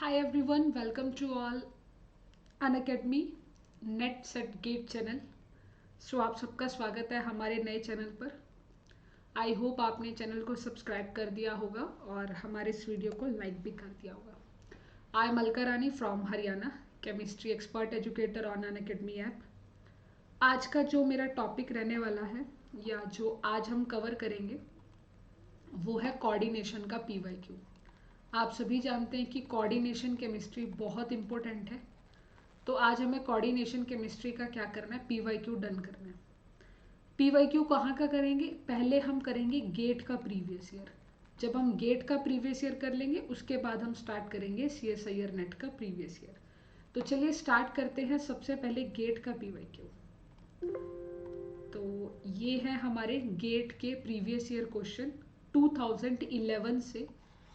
Hi everyone, welcome to all Unacademy NET SET GATE channel. आप सबका स्वागत है हमारे नए चैनल पर। आई होप आपने चैनल को सब्सक्राइब कर दिया होगा और हमारे इस वीडियो को लाइक भी कर दिया होगा। I am Alka Rani from Haryana, chemistry expert educator on Unacademy app. आज का जो मेरा टॉपिक रहने वाला है या जो आज हम कवर करेंगे वो है कोऑर्डिनेशन का PYQ। आप सभी जानते हैं कि कोऑर्डिनेशन केमिस्ट्री बहुत इंपॉर्टेंट है, तो आज हमें कोऑर्डिनेशन केमिस्ट्री का क्या करना है, PYQ डन करना है। PYQ कहाँ का करेंगे? पहले हम करेंगे गेट का प्रीवियस ईयर। जब हम गेट का प्रीवियस ईयर कर लेंगे उसके बाद हम स्टार्ट करेंगे CSIR नेट का प्रीवियस ईयर। तो चलिए स्टार्ट करते हैं सबसे पहले गेट का PYQ। तो ये है हमारे गेट के प्रीवियस ईयर क्वेश्चन 2011 से,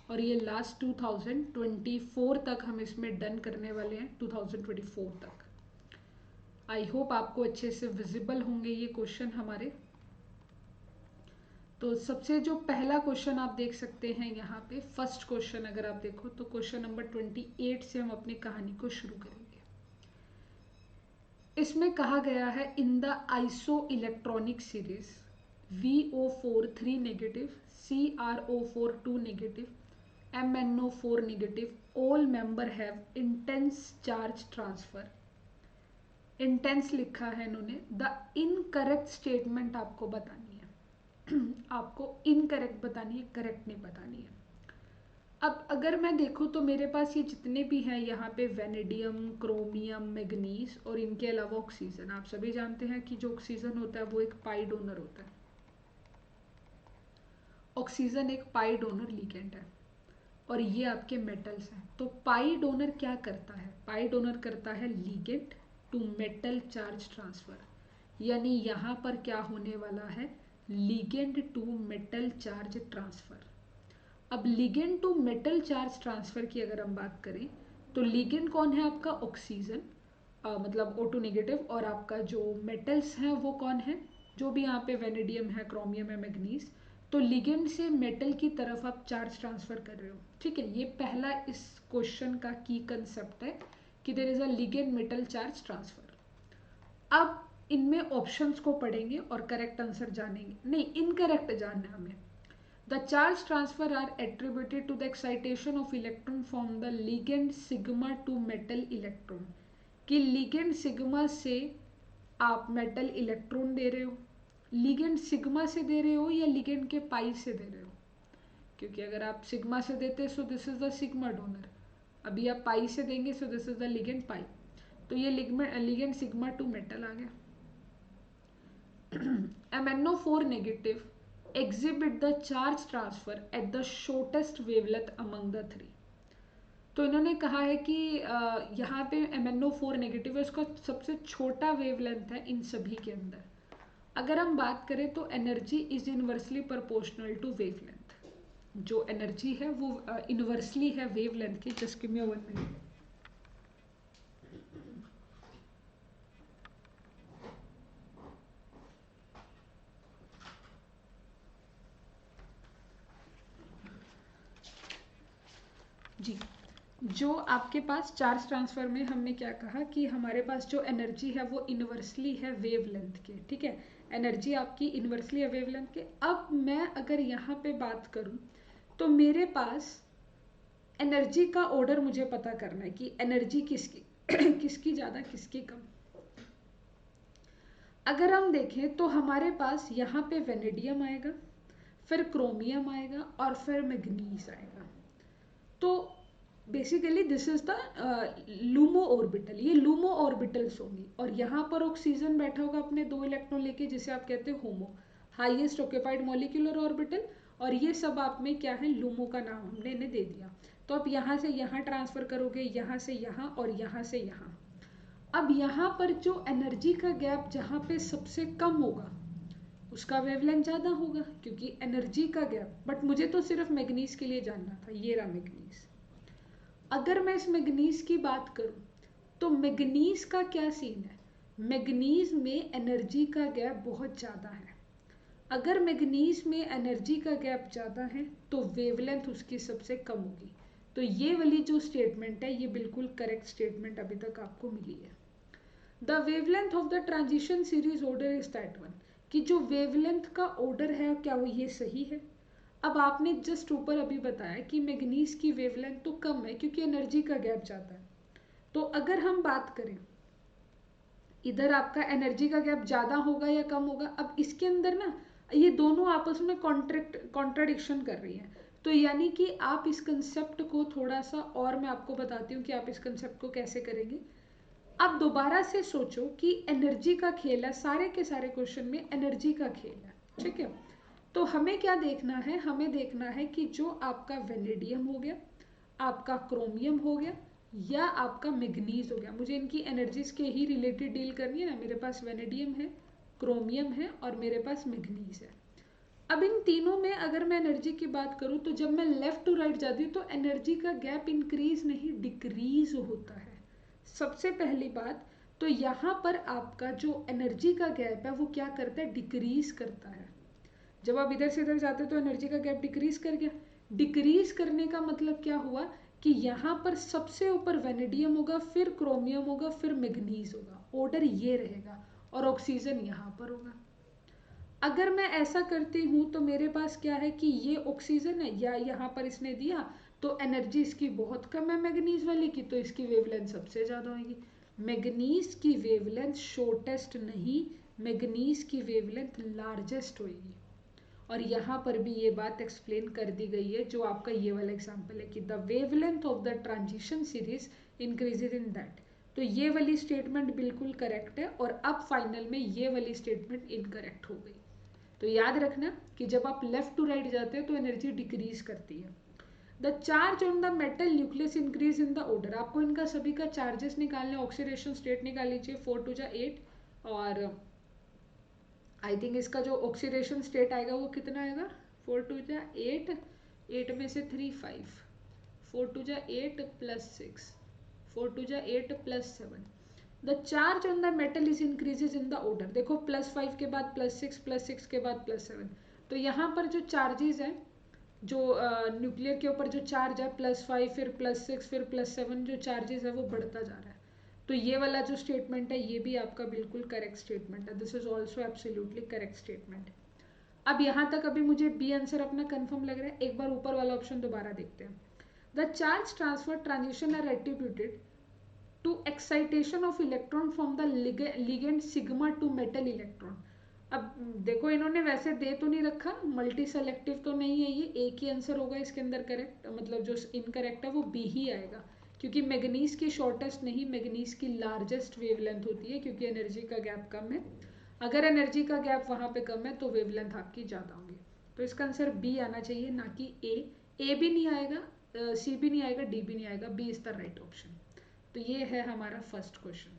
और ये लास्ट 2024 तक हम इसमें डन करने वाले हैं, 2024 तक। आई होप आपको अच्छे से विजिबल होंगे ये क्वेश्चन हमारे। तो सबसे जो पहला क्वेश्चन आप देख सकते हैं यहाँ पे, फर्स्ट क्वेश्चन अगर आप देखो तो क्वेश्चन नंबर 28 से हम अपनी कहानी को शुरू करेंगे। इसमें कहा गया है in the iso electronic series VO4 3 negative, CrO4 2 negative, MnO4 negative, all member have intense charge transfer. Intense लिखा है इन्होंने। द इनकरेक्ट स्टेटमेंट आपको बतानी है आपको इनकरेक्ट बतानी है, करेक्ट नहीं बतानी है। अब अगर मैं देखूँ तो मेरे पास ये जितने भी हैं यहाँ पे वेनेडियम, क्रोमियम, मैग्नीज और इनके अलावा ऑक्सीजन। आप सभी जानते हैं कि जो ऑक्सीजन होता है वो एक पाई डोनर होता है। ऑक्सीजन एक पाई डोनर लिगेंड है और ये आपके मेटल्स हैं। तो पाई डोनर क्या करता है? पाई डोनर करता है ligand to metal charge transfer, यानी यहाँ पर क्या होने वाला है, ligand to metal charge transfer. अब ligand to metal charge transfer की अगर हम बात करें तो लिगेंड कौन है आपका? ऑक्सीजन, मतलब O2 नेगेटिव, और आपका जो मेटल्स हैं वो कौन है? जो भी यहाँ पे वेनेडियम है, क्रोमियम है, मैग्नीज। तो लिगेंड से मेटल की तरफ आप चार्ज ट्रांसफर कर रहे हो। ठीक है, ये पहला इस क्वेश्चन का की कंसेप्ट है कि there is a ligand metal charge transfer. अब इनमें ऑप्शंस को पढ़ेंगे और करेक्ट आंसर जानेंगे, नहीं इनकरेक्ट जानना हमें। The charge transfer are attributed to the excitation of electron from the ligand sigma to metal electron। कि ligand sigma से आप metal electron दे रहे हो, ligand sigma से दे रहे हो या ligand के पाई से दे रहे हो? क्योंकि अगर आप sigma से देते so this is the sigma donor, अभी आप पाई से देंगे so this is the ligand पाई। तो ये ligand sigma to metal आ गया। MnO4 negative exhibit the charge transfer at the shortest wavelength among the three। तो इन्होंने कहा है कि यहाँ पे MnO4 नेगेटिव है, उसका सबसे छोटा वेवलेंथ है इन सभी के अंदर। अगर हम बात करें तो energy is inversely proportional to wavelength. जो एनर्जी है वो इनवर्सली है वेवलेंथ की। Just give me 1 minute. जी, जो आपके पास चार्ज ट्रांसफर में हमने क्या कहा कि हमारे पास जो एनर्जी है वो इनवर्सली है वेवलेंथ के। ठीक है, एनर्जी आपकी इनवर्सली है वेवलेंथ के। अब मैं अगर यहाँ पे बात करूँ तो मेरे पास एनर्जी का ऑर्डर मुझे पता करना है कि एनर्जी किसकी किसकी ज़्यादा किसकी कम। अगर हम देखें तो हमारे पास यहाँ पे वेनेडियम आएगा, फिर क्रोमियम आएगा और फिर मैग्नीज आएगा। तो basically this is the LUMO orbital, ये लूमो ऑर्बिटल्स होंगी। और यहाँ पर ऑक्सीजन बैठा होगा अपने 2 इलेक्ट्रॉन लेके, जिसे आप कहते हैं होमो, हाईएस्ट ऑक्यूपाइड मॉलिक्यूलर ऑर्बिटल। और ये सब आप में क्या है, लूमो का नाम हमने इन्हें दे दिया। तो आप यहाँ से यहाँ ट्रांसफर करोगे, यहाँ से यहाँ और यहाँ से यहाँ। अब यहाँ पर जो एनर्जी का गैप जहाँ पे सबसे कम होगा उसका वेवलेंथ ज़्यादा होगा, क्योंकि एनर्जी का गैप। बट मुझे तो सिर्फ मैग्नीज के लिए जानना था, ये रहा मैग्नीज। अगर मैं इस मैग्नीज की बात करूं तो मैग्नीज का क्या सीन है? मैग्नीज में एनर्जी का गैप बहुत ज़्यादा है। अगर मैग्नीज में एनर्जी का गैप ज़्यादा है तो वेवलेंथ उसकी सबसे कम होगी। तो तो ये वाली जो स्टेटमेंट है ये बिल्कुल करेक्ट स्टेटमेंट अभी तक आपको मिली है। The wavelength of the transition series order is that one, कि जो वेवलेंथ का ऑर्डर है क्या वो ये सही है। अब आपने जस्ट ऊपर अभी बताया कि मैग्नीज की वेवलेंथ तो कम है क्योंकि एनर्जी का गैप ज़्यादा है। तो अगर हम बात करें इधर आपका एनर्जी का गैप ज़्यादा होगा या कम होगा, अब इसके अंदर ना ये दोनों आपस में कॉन्ट्राडिक्शन कर रही हैं। तो यानी कि आप इस कंसेप्ट को थोड़ा सा और मैं आपको बताती हूँ कि आप इस कंसेप्ट को कैसे करेंगे। अब दोबारा से सोचो कि एनर्जी का खेल है, सारे के सारे क्वेश्चन में एनर्जी का खेल है, ठीक है। तो हमें क्या देखना है, हमें देखना है कि जो आपका वेनेडियम हो गया, आपका क्रोमियम हो गया या आपका मैग्नीज हो गया, मुझे इनकी एनर्जीज के ही रिलेटेड डील करनी है ना। मेरे पास वेनेडियम है, क्रोमियम है और मेरे पास मैग्नीज है। अब इन तीनों में अगर मैं एनर्जी की बात करूं तो जब मैं लेफ्ट टू राइट जाती हूँ तो एनर्जी का गैप इंक्रीज नहीं डिक्रीज होता है। सबसे पहली बात तो यहाँ पर आपका जो एनर्जी का गैप है वो क्या करता है, डिक्रीज करता है। जब आप इधर से इधर जाते तो एनर्जी का गैप डिक्रीज कर गया। डिक्रीज करने का मतलब क्या हुआ कि यहाँ पर सबसे ऊपर वेनेडियम होगा, फिर क्रोमियम होगा, फिर मैग्नीज होगा, ऑर्डर ये रहेगा और ऑक्सीजन यहाँ पर होगा। अगर मैं ऐसा करती हूँ तो मेरे पास क्या है कि ये ऑक्सीजन है या यहाँ पर इसने दिया तो एनर्जी इसकी बहुत कम है मैग्नीज वाली की, तो इसकी वेवलेंथ सबसे ज़्यादा होगी। मैग्नीज की वेवलेंथ शॉर्टेस्ट नहीं, मैग्नीज की वेवलेंथ लार्जेस्ट होगी। और यहाँ पर भी ये बात एक्सप्लेन कर दी गई है जो आपका ये वाला एग्जाम्पल है कि the wavelength of the transition series increases in that. तो ये वाली स्टेटमेंट बिल्कुल करेक्ट है और अब फाइनल में ये वाली स्टेटमेंट इनकरेक्ट हो गई। तो याद रखना कि जब आप लेफ्ट टू राइट जाते हो तो एनर्जी डिक्रीज करती है। The charge on the metal nucleus increase in the order, आपको इनका सभी का चार्जेस निकालने, ऑक्सीडेशन स्टेट निकाल लीजिए, 4 2 8 और आई थिंक इसका जो ऑक्सीडेशन स्टेट आएगा वो कितना आएगा, 4 2 8, 8 में से 3 5, 4 2 8 plus 6, 4 2 8 plus 7। The charge on the metal is increases in the order, देखो +5 के बाद +6, +6 के बाद +7। तो यहाँ पर जो चार्जेस हैं, जो न्यूक्लियर के ऊपर जो चार्ज है +5 फिर +6 फिर +7, जो चार्जेस है वो बढ़ता जा रहा है। तो ये वाला जो स्टेटमेंट है ये भी आपका बिल्कुल करेक्ट स्टेटमेंट है, this is also absolutely correct statement. अब यहाँ तक अभी मुझे बी आंसर अपना कंफर्म लग रहा है। एक बार ऊपर वाला ऑप्शन दोबारा देखते हैं। The charge transfer transition are attributed to excitation of electron from the ligand sigma to metal electron. अब देखो इन्होंने वैसे दे तो नहीं रखा, मल्टी सेलेक्टिव तो नहीं है, ये एक ही आंसर होगा इसके अंदर करेक्ट, मतलब जो इनकरेक्ट है वो बी ही आएगा क्योंकि मैग्नीज की शॉर्टेस्ट नहीं, मैग्नीज की लार्जेस्ट वेवलेंथ होती है क्योंकि एनर्जी का गैप कम है। अगर एनर्जी का गैप वहाँ पे कम है तो वेवलेंथ आपकी ज़्यादा होंगी। तो इसका आंसर बी आना चाहिए, ना कि ए भी नहीं आएगा, सी भी नहीं आएगा, डी भी नहीं आएगा, B is the right option. तो ये है हमारा फर्स्ट क्वेश्चन।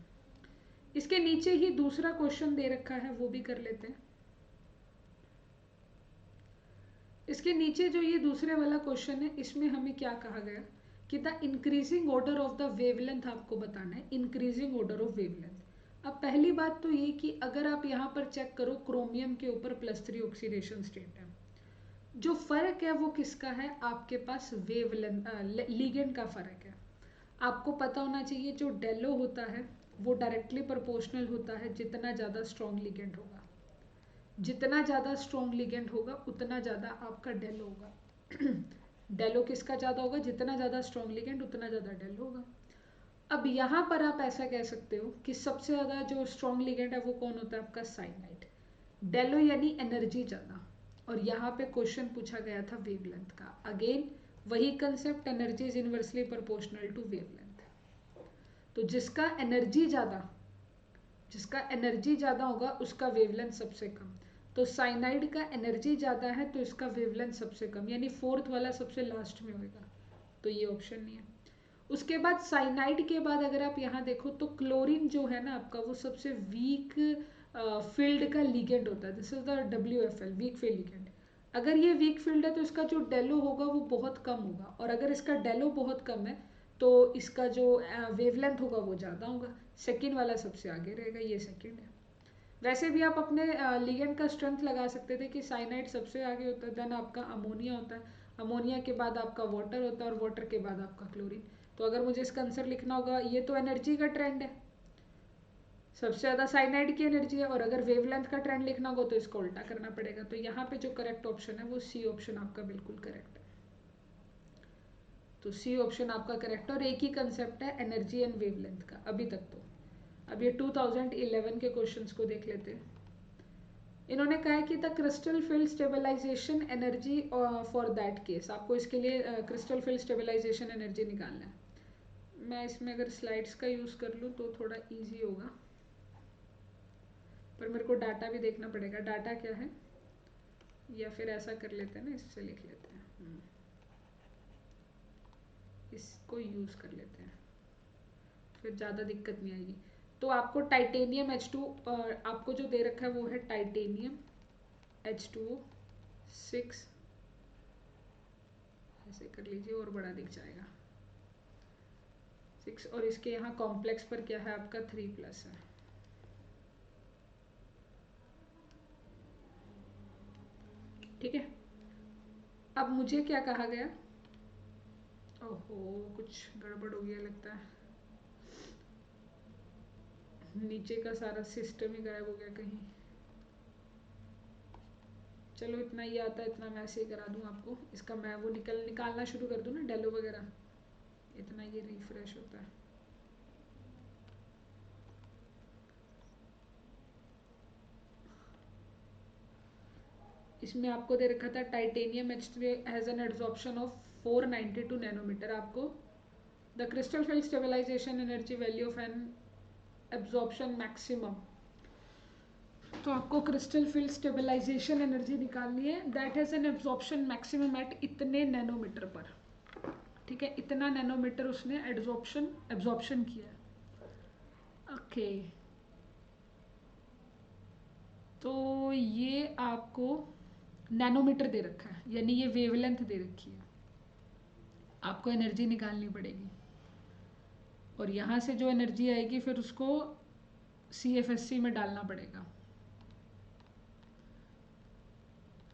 इसके नीचे ही दूसरा क्वेश्चन दे रखा है वो भी कर लेते हैं। इसके नीचे जो ये दूसरे वाला क्वेश्चन है इसमें हमें क्या कहा गया कि the increasing order of the wavelength आपको बताना है, इंक्रीजिंग ऑर्डर ऑफ वेवलेंथ। अब पहली बात तो ये कि अगर आप यहाँ पर चेक करो क्रोमियम के ऊपर +3 ऑक्सीडेशन स्टेट है, जो फर्क है वो किसका है, आपके पास वेवलेंथ लिगेंड का फर्क है। आपको पता होना चाहिए जो डेलो होता है वो डायरेक्टली प्रोपोर्शनल होता है जितना ज़्यादा स्ट्रॉन्ग लिगेंड होगा, जितना ज़्यादा स्ट्रॉन्ग लिगेंड होगा उतना ज़्यादा आपका डेलो होगा। डेलो किसका ज़्यादा होगा, जितना ज़्यादा स्ट्रॉन्ग लिगेंड उतना ज़्यादा डेलो होगा। अब यहाँ पर आप ऐसा कह सकते हो कि सबसे ज़्यादा जो स्ट्रॉन्ग लिगेंड है वो कौन होता है, आपका साइनाइड। डेलो यानी एनर्जी ज़्यादा, और यहाँ पे क्वेश्चन पूछा गया था वेवलेंथ का। अगेन वही concept, energy is inversely proportional to wavelength. तो जिसका एनर्जी ज़्यादा होगा उसका वेवलेंथ सबसे कम। तो साइनाइड का एनर्जी ज़्यादा है तो इसका वेवलेंथ सबसे कम, यानी फोर्थ वाला सबसे लास्ट में होगा, तो ये ऑप्शन नहीं है। उसके बाद साइनाइड के बाद अगर आप यहाँ देखो तो क्लोरीन जो है ना आपका वो सबसे वीक फील्ड का लिगेंड होता है, this is the WFL, weak field ligand. अगर ये वीक फील्ड है तो इसका जो डेलो होगा वो बहुत कम होगा, और अगर इसका डेलो बहुत कम है तो इसका जो वेवलेंथ होगा वो ज़्यादा होगा। सेकेंड वाला सबसे आगे रहेगा, ये सेकेंड है। वैसे भी आप अपने लिगेंड का स्ट्रेंथ लगा सकते थे कि साइनाइड सबसे आगे होता है, देन आपका अमोनिया होता है, अमोनिया के बाद आपका वाटर होता है और वाटर के बाद आपका क्लोरीन। तो अगर मुझे इसका आंसर लिखना होगा, ये तो एनर्जी का ट्रेंड है, सबसे ज़्यादा साइनाइड की एनर्जी है, और अगर वेवलेंथ का ट्रेंड लिखना होगा तो इसको उल्टा करना पड़ेगा। तो यहाँ पे जो करेक्ट ऑप्शन है वो सी ऑप्शन आपका बिल्कुल करेक्ट है। तो सी ऑप्शन आपका करेक्ट है, और एक ही कंसेप्ट है एनर्जी एंड वेवलेंथ का अभी तक। तो अब ये 2011 के क्वेश्चंस को देख लेते हैं। इन्होंने कहा है कि the crystal field stabilization energy for that case, आपको इसके लिए क्रिस्टल फील्ड स्टेबलाइजेशन एनर्जी निकालना है। मैं इसमें अगर स्लाइड्स का यूज़ कर लूँ तो थोड़ा इजी होगा, पर मेरे को डाटा भी देखना पड़ेगा। डाटा क्या है, या फिर ऐसा कर लेते हैं ना, इससे लिख लेते हैं, इसको यूज़ कर लेते हैं, फिर ज़्यादा दिक्कत नहीं आएगी। तो आपको टाइटेनियम H2 आपको जो दे रखा है वो है टाइटेनियम H2O6, ऐसे कर लीजिए और बड़ा दिख जाएगा 6, और इसके यहाँ कॉम्प्लेक्स पर क्या है आपका 3+ है। ठीक है, अब मुझे क्या कहा गया, ओहो कुछ गड़बड़ हो गया लगता है, नीचे का सारा सिस्टम ही गायब हो गया कहीं। चलो इतना ही आता है, इतना मैं ऐसे ही करा दूँ आपको, इसका मैं वो निकालना शुरू कर दूँ ना, डेलो वगैरह, इतना ये रिफ्रेश होता है। इसमें आपको दे रखा था titanium H3 has an absorption of 492 nanometer. आपको the crystal field stabilization energy value of an absorption maximum, तो आपको क्रिस्टल फील्ड स्टेबलाइजेशन एनर्जी निकालनी है, that has an absorption maximum at इतने नैनोमीटर पर। ठीक है, इतना नैनोमीटर उसने एब्जॉर्प्शन किया। ओके तो ये आपको नैनोमीटर दे रखा है, यानी ये वेवलेंथ दे रखी है, आपको एनर्जी निकालनी पड़ेगी, और यहाँ से जो एनर्जी आएगी फिर उसको CFSC में डालना पड़ेगा।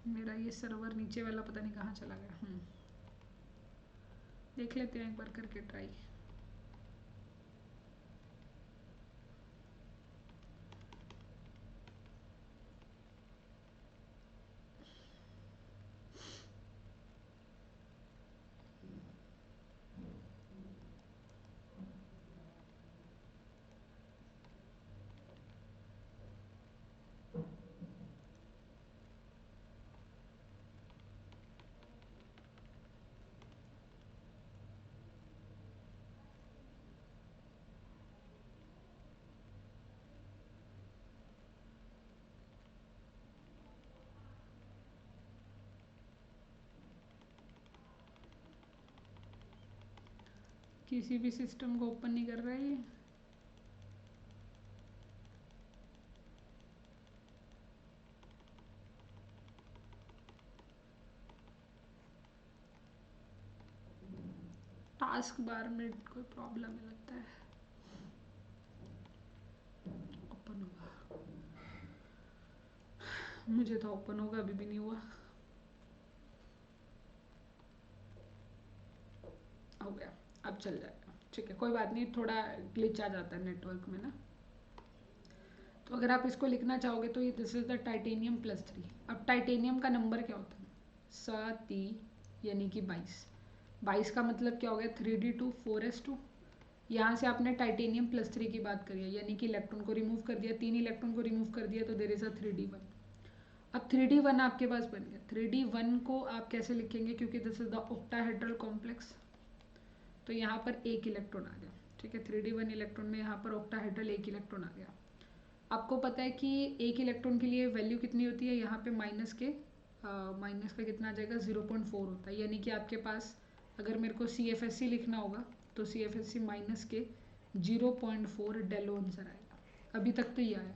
मेरा ये सर्वर नीचे वाला पता नहीं कहाँ चला गया। देख लेते हैं एक बार करके ट्राई। किसी भी सिस्टम को ओपन नहीं कर रहा है ये। टास्क बार में कोई प्रॉब्लम है लगता है, ओपन होगा, मुझे तो ओपन होगा, अभी भी नहीं हुआ। हो गया, अब चल जाएगा। ठीक है कोई बात नहीं, थोड़ा ग्लिच आ जाता है नेटवर्क में ना। तो अगर आप इसको लिखना चाहोगे तो ये दिस इज द टाइटेनियम +3। अब टाइटेनियम का नंबर क्या होता है, 7 यानी कि 22 का मतलब क्या हो गया 3d2 4s2। यहाँ से आपने टाइटेनियम +3 की बात करी है, यानी कि इलेक्ट्रॉन को रिमूव कर दिया, 3 इलेक्ट्रॉन को रिमूव कर दिया, तो देर इज अ 3d1। अब 3d1 आपके पास बन गया। 3d1 को आप कैसे लिखेंगे, क्योंकि this is the octahedral complex, तो यहाँ पर एक इलेक्ट्रॉन आ गया। ठीक है 3d1 इलेक्ट्रॉन में यहाँ पर ऑक्टाहेड्रल एक इलेक्ट्रॉन आ गया। आपको पता है कि एक इलेक्ट्रॉन के लिए वैल्यू कितनी होती है, यहाँ पे माइनस का कितना आ जाएगा 0.4 होता है, यानी कि आपके पास अगर मेरे को CFSC लिखना होगा तो CFSC माइनस के 0.4 डेलो आंसर आएगा। अभी तक तो ये आया,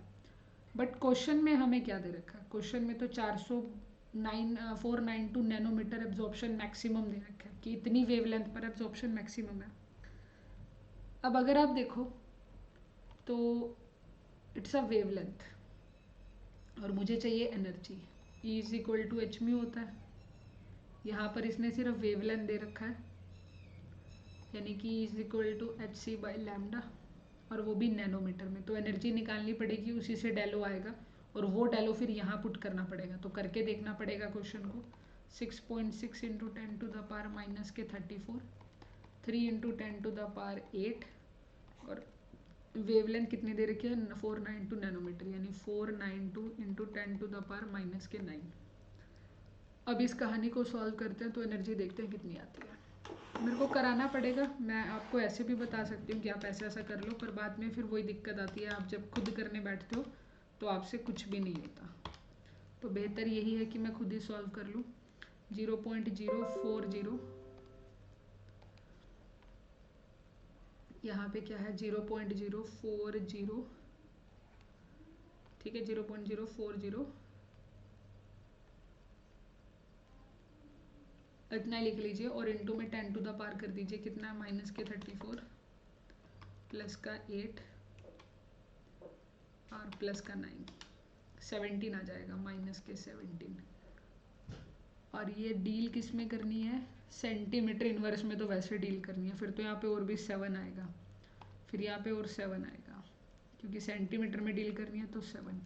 बट क्वेश्चन में हमें क्या दे रखा है, क्वेश्चन में तो 492 नैनोमीटर एब्जॉर्प्शन मैक्सिमम दे रखा है, कि इतनी वेवलेंथ पर एब्जॉर्प्शन मैक्सिमम है। अब अगर आप देखो तो इट्स अ वेवलेंथ, और मुझे चाहिए एनर्जी, E = h म्यू होता है। यहाँ पर इसने सिर्फ वेवलेंथ दे रखा है, यानी कि is equal to H C by lambda, और वो भी नैनोमीटर में। तो एनर्जी निकालनी पड़ेगी, उसी से डेलो आएगा, और वो डेलो फिर यहाँ पुट करना पड़ेगा। तो करके देखना पड़ेगा क्वेश्चन को। 6.6 into 10 to the power minus के 34, 3 इंटू 10 टू द पावर 8, और वेवलेंथ कितनी दे रखी है 492 नैनोमीटर, यानी 492 into 10 to the power minus के 9। अब इस कहानी को सॉल्व करते हैं तो एनर्जी देखते हैं कितनी आती है। मेरे को कराना पड़ेगा, मैं आपको ऐसे भी बता सकती हूँ कि आप ऐसा ऐसा कर लो, पर बाद में फिर वही दिक्कत आती है, आप जब खुद करने बैठते हो तो आपसे कुछ भी नहीं होता। तो बेहतर यही है कि मैं खुद ही सॉल्व कर लूँ। 0.040, यहाँ पे क्या है 0.040, ठीक है 0.040 इतना लिख लीजिए, और इंटू में 10 टू द पावर कर दीजिए, कितना है माइनस के 34 प्लस का 8 और प्लस का 9, 17 आ जाएगा, माइनस के 17। और ये डील किस में करनी है, सेंटीमीटर इनवर्स में तो वैसे डील करनी है, फिर तो यहाँ पे और भी 7 आएगा, फिर यहाँ पे और 7 आएगा, क्योंकि सेंटीमीटर में डील करनी है तो 7,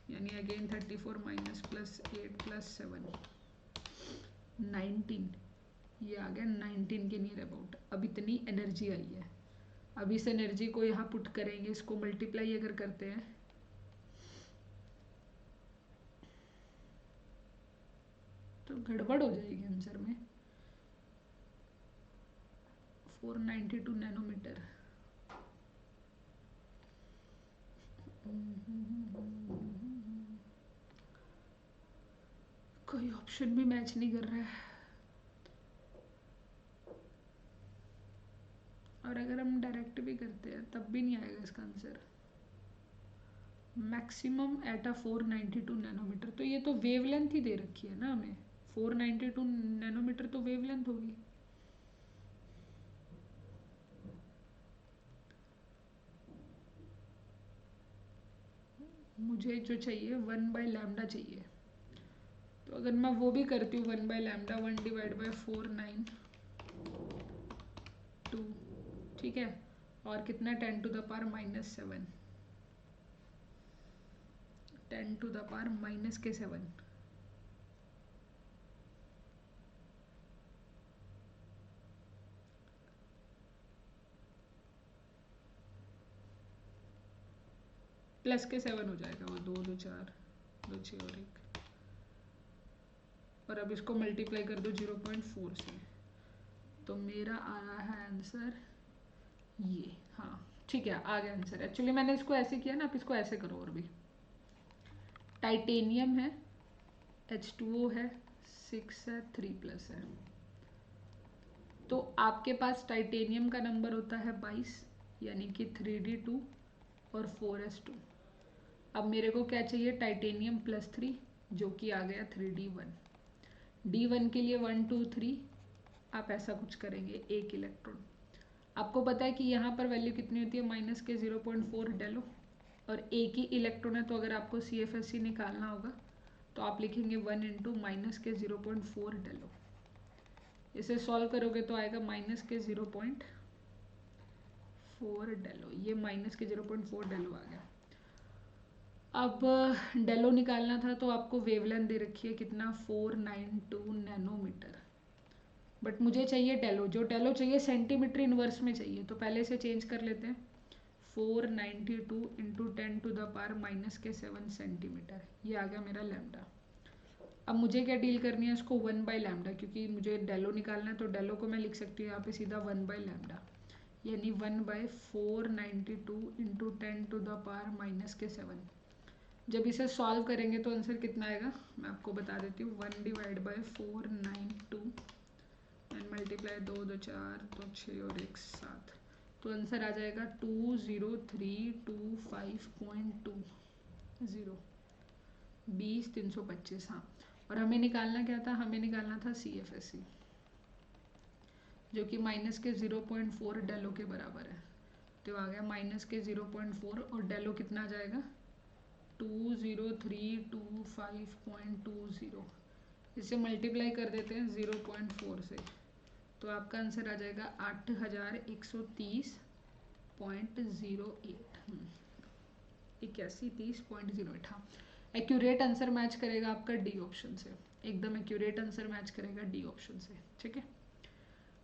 यानी अगेन 34 माइनस प्लस 8 प्लस 7, 19, ये आ गया 19 के नियर अबाउट। अब इतनी एनर्जी आई है, अब इस एनर्जी को यहाँ पुट करेंगे, इसको मल्टीप्लाई अगर करते हैं तो गड़बड़ हो जाएगी आंसर में। 492 नैनोमीटर, कोई ऑप्शन भी मैच नहीं कर रहा है, और अगर हम डायरेक्ट भी करते हैं तब भी नहीं आएगा इसका answer. Maximum at a 492 nanometre, तो ये तो वेवलेंथ ही दे रखी है ना हमें, 492 नैनोमीटर तो वेवलेंथ होगी। मुझे जो चाहिए 1/λ चाहिए, तो अगर मैं वो भी करती हूँ 1/λ, 1/492, ठीक है, और कितना 10 to the power minus 7, 10 to the power minus के 7, प्लस के 7 हो जाएगा, वो 2 2 4 2 6 और 1, और अब इसको मल्टीप्लाई कर दो 0.4 से, तो मेरा आ रहा है आंसर ये, हाँ ठीक है आ गया आंसर। एक्चुअली मैंने इसको ऐसे किया ना, आप इसको ऐसे करो, और भी टाइटेनियम है, H2O है, 6 है, 3 प्लस है, तो आपके पास टाइटेनियम का नंबर होता है 22, यानी कि 3D2 और 4S2। अब मेरे को क्या चाहिए, टाइटेनियम प्लस 3, जो कि आ गया 3D1। D1 के लिए 1 2 3 आप ऐसा कुछ करेंगे, एक इलेक्ट्रॉन। आपको पता है कि यहाँ पर वैल्यू कितनी होती है, माइनस के 0.4 डेलो, और एक ही इलेक्ट्रॉन है, तो अगर आपको CFSE निकालना होगा तो आप लिखेंगे 1 इंटू माइनस के 0.4 डेलो। इसे सॉल्व करोगे तो आएगा माइनस के 0.4 डेलो, ये माइनस के 0.4 डेलो आ गया। अब डेलो निकालना था, तो आपको वेवलेंथ दे रखी है कितना 492 नैनोमीटर, बट मुझे चाहिए डेलो, जो डेलो चाहिए सेंटीमीटर इनवर्स में चाहिए, तो पहले से चेंज कर लेते हैं। 492 into 10 to the power minus के 7 सेंटीमीटर, ये आ गया मेरा लैम्डा। अब मुझे क्या डील करनी है इसको 1/λ, क्योंकि मुझे डेलो निकालना है, तो डेलो को मैं लिख सकती हूँ यहाँ पे सीधा 1/λ, यानी 1/492 into 10 to the power minus के 7। जब इसे सॉल्व करेंगे तो आंसर कितना आएगा, मैं आपको बता देती हूँ। 1/492 एंड मल्टीप्लाई 2 2 4 2 6 और 1 7, तो आंसर आ जाएगा 20325.20, 20 325। हाँ, और हमें निकालना क्या था, हमें निकालना था CFSE, जो कि माइनस के 0.4 डेलो के बराबर है, तो आ गया माइनस के 0.4, और डेलो कितना आ जाएगा 20325.20, इसे मल्टीप्लाई कर देते हैं 0.4 से, तो आपका आंसर आ जाएगा 8130.08। 8130.08। हाँ, एक्यूरेट आंसर मैच करेगा आपका डी ऑप्शन से, एकदम एक्यूरेट आंसर मैच करेगा डी ऑप्शन से। ठीक है,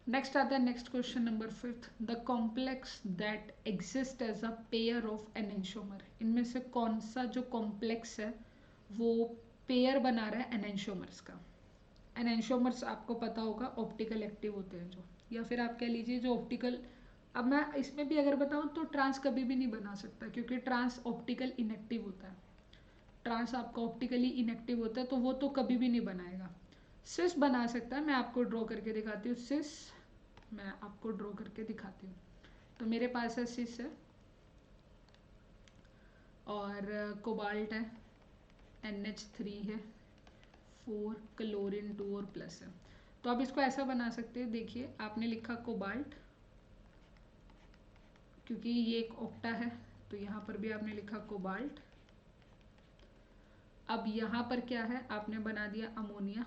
नेक्स्ट आता है next question number 5। The complex that exist as a pair of enantiomer. इनमें से कौन सा जो कॉम्प्लेक्स है वो पेयर बना रहा है एनेंशियोमर्स का। एनेंशियोमर्स आपको पता होगा ऑप्टिकल एक्टिव होते हैं जो, या फिर आप कह लीजिए जो ऑप्टिकल, अब मैं इसमें भी अगर बताऊं तो ट्रांस कभी भी नहीं बना सकता क्योंकि ट्रांस ऑप्टिकल इनएक्टिव होता है। ट्रांस आपका ऑप्टिकली इनएक्टिव होता है तो वो तो कभी भी नहीं बनाएगा। सिस बना सकता है, मैं आपको ड्रॉ करके दिखाती हूँ। सिस मैं आपको ड्रॉ करके दिखाती हूँ। तो मेरे पास है सिस है और कोबाल्ट है, NH3 है, 4 क्लोरीन 2 और प्लस है। तो आप इसको ऐसा बना सकते हैं, देखिए आपने लिखा कोबाल्ट, क्योंकि ये एक ऑक्टा है तो यहाँ पर भी आपने लिखा कोबाल्ट। अब यहाँ पर क्या है, आपने बना दिया अमोनिया,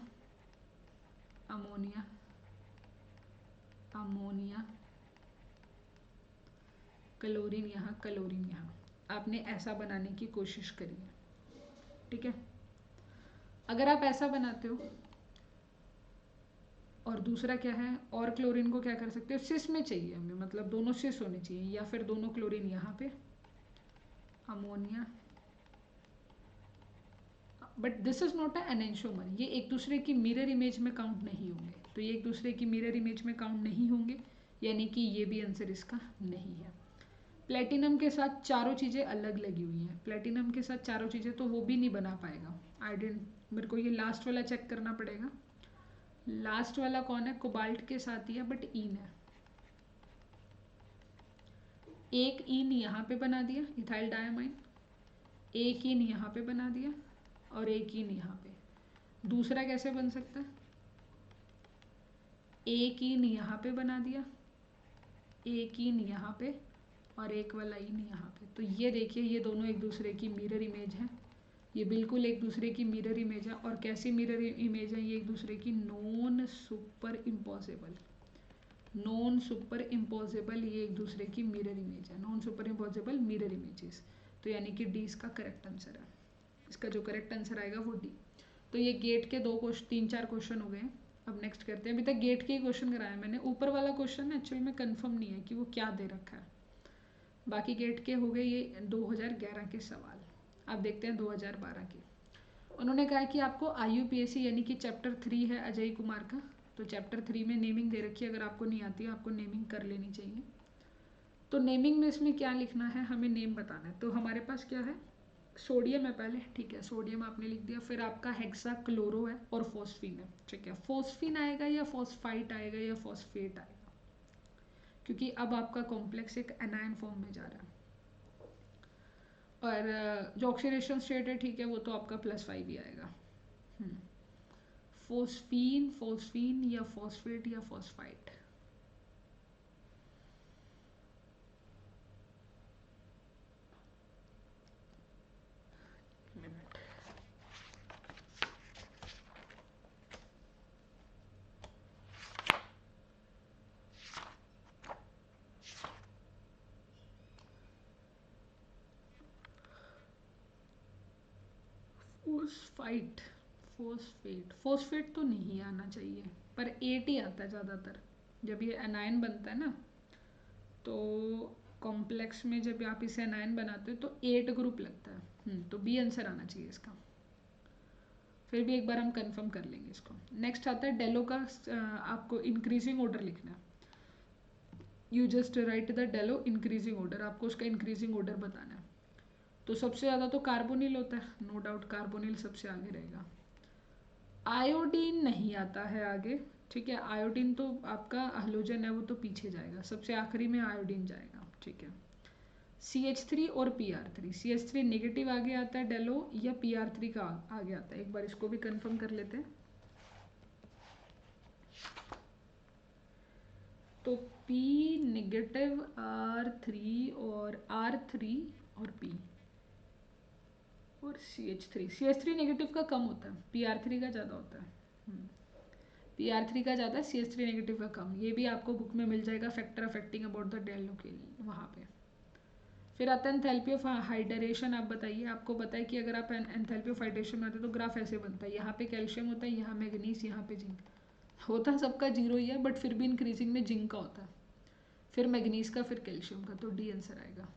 अमोनिया, अमोनिया, क्लोरीन यहाँ, क्लोरीन यहाँ। आपने ऐसा बनाने की कोशिश करी है। ठीक है, अगर आप ऐसा बनाते हो, और दूसरा क्या है, और क्लोरीन को क्या कर सकते हो, सिस में चाहिए हमें, मतलब दोनों सिस होने चाहिए, या फिर दोनों क्लोरीन यहाँ पे, ammonia. But this is not a enantiomer, ये एक दूसरे की मिरर इमेज में काउंट नहीं होंगे। तो ये एक दूसरे की मिरर इमेज में काउंट नहीं होंगे, यानी कि ये भी आंसर इसका नहीं है। प्लेटिनम के साथ चारों चीज़ें अलग लगी हुई हैं, प्लेटिनम के साथ चारों चीज़ें तो वो भी नहीं बना पाएगा। मेरे को ये लास्ट वाला चेक करना पड़ेगा। लास्ट वाला कौन है, कोबाल्ट के साथ ही है बट ईन है। एक ईन यहाँ पे बना दिया इथाइल डायमाइन, एक ईन यहाँ पे बना दिया और एक ईन यहाँ पे। दूसरा कैसे बन सकता है, एक ईन यहाँ पे बना दिया, एक ईन यहाँ पे और एक वाला ईन यहाँ पे। तो ये देखिए ये दोनों एक दूसरे की मिरर इमेज है, ये बिल्कुल एक दूसरे की मिरर इमेज है। और कैसी मिरर इमेज है, ये एक दूसरे की non super impossible, non super impossible, ये एक दूसरे की मिरर इमेज है, non super impossible mirror images. तो यानी कि डी इसका करेक्ट आंसर है, इसका जो करेक्ट आंसर आएगा वो डी। तो ये गेट के 3-4 क्वेश्चन हो गए। अब नेक्स्ट करते हैं, अभी तक गेट के ही क्वेश्चन कराया मैंने, ऊपर वाला क्वेश्चन एक्चुअली में कंफर्म नहीं है कि वो क्या दे रखा है। बाकी गेट के हो गए ये 2011 के सवाल। अब देखते हैं 2012 के। उन्होंने कहा कि आपको IUPAC यानी कि चैप्टर 3 है अजय कुमार का, तो चैप्टर 3 में नेमिंग दे रखी है, अगर आपको नहीं आती है आपको नेमिंग कर लेनी चाहिए। तो नेमिंग में इसमें क्या लिखना है, हमें नेम बताना है। तो हमारे पास क्या है, सोडियम है पहले, ठीक है, सोडियम आपने लिख दिया, फिर आपका हेक्सा क्लोरो है और फॉस्फीन है। ठीक है, फॉस्फीन आएगा या फॉस्फाइट आएगा या फॉस्फेट आएगा, क्योंकि अब आपका कॉम्प्लेक्स एक एनायन फॉर्म में जा रहा है। और जो ऑक्सीडेशन स्टेट है, ठीक है, वो तो आपका +5 ही आएगा। फोस्फीन, फोस्फीन या फॉस्फेट या फॉस्फाइट। फोस्फाइट, फोस्फेट, फोस्फेट तो नहीं आना चाहिए, पर 8 ही आता है ज़्यादातर। जब ये एनायन बनता है ना, तो कॉम्प्लेक्स में जब आप इसे एनायन बनाते हो तो 8 ग्रुप लगता है। तो बी आंसर आना चाहिए इसका। फिर भी एक बार हम कंफर्म कर लेंगे इसको। नेक्स्ट आता है डेलो का, आपको इंक्रीजिंग ऑर्डर लिखना है। You just right the Delo increasing order, आपको उसका इंक्रीजिंग ऑर्डर बताना है। तो सबसे ज़्यादा तो कार्बोनिल होता है, नो डाउट कार्बोनिल सबसे आगे रहेगा। आयोडीन नहीं आता है आगे, ठीक है, आयोडीन तो आपका हैलोजन है, वो तो पीछे जाएगा, सबसे आखिरी में आयोडीन जाएगा। ठीक है, CH3 और PR3, CH3 नेगेटिव आगे आता है डेलो या PR3 का आगे आता है, एक बार इसको भी कंफर्म कर लेते हैं। तो P नेगेटिव, R3 और R3 और P और CH3 नेगेटिव का कम होता है, PR3 का ज़्यादा होता है। PR3 का ज़्यादा, CH3 नेगेटिव का कम। ये भी आपको बुक में मिल जाएगा, factor affecting about the dell locality वहाँ पे। फिर आता है एंथैल्पी ऑफ हाइड्रेशन। आप बताइए, आपको पता है कि अगर आप एंथैल्पी ऑफ हाइड्रेशन बनाते हैं तो ग्राफ ऐसे बनता है, यहाँ पे कैल्शियम होता है, यहाँ मैग्नीज, यहाँ पे जिंक होता है। सबका जीरो ही है बट फिर भी इंक्रीजिंग में जिंक का होता है, फिर मैग्नीज का, फिर कैल्शियम का, तो डी आंसर आएगा।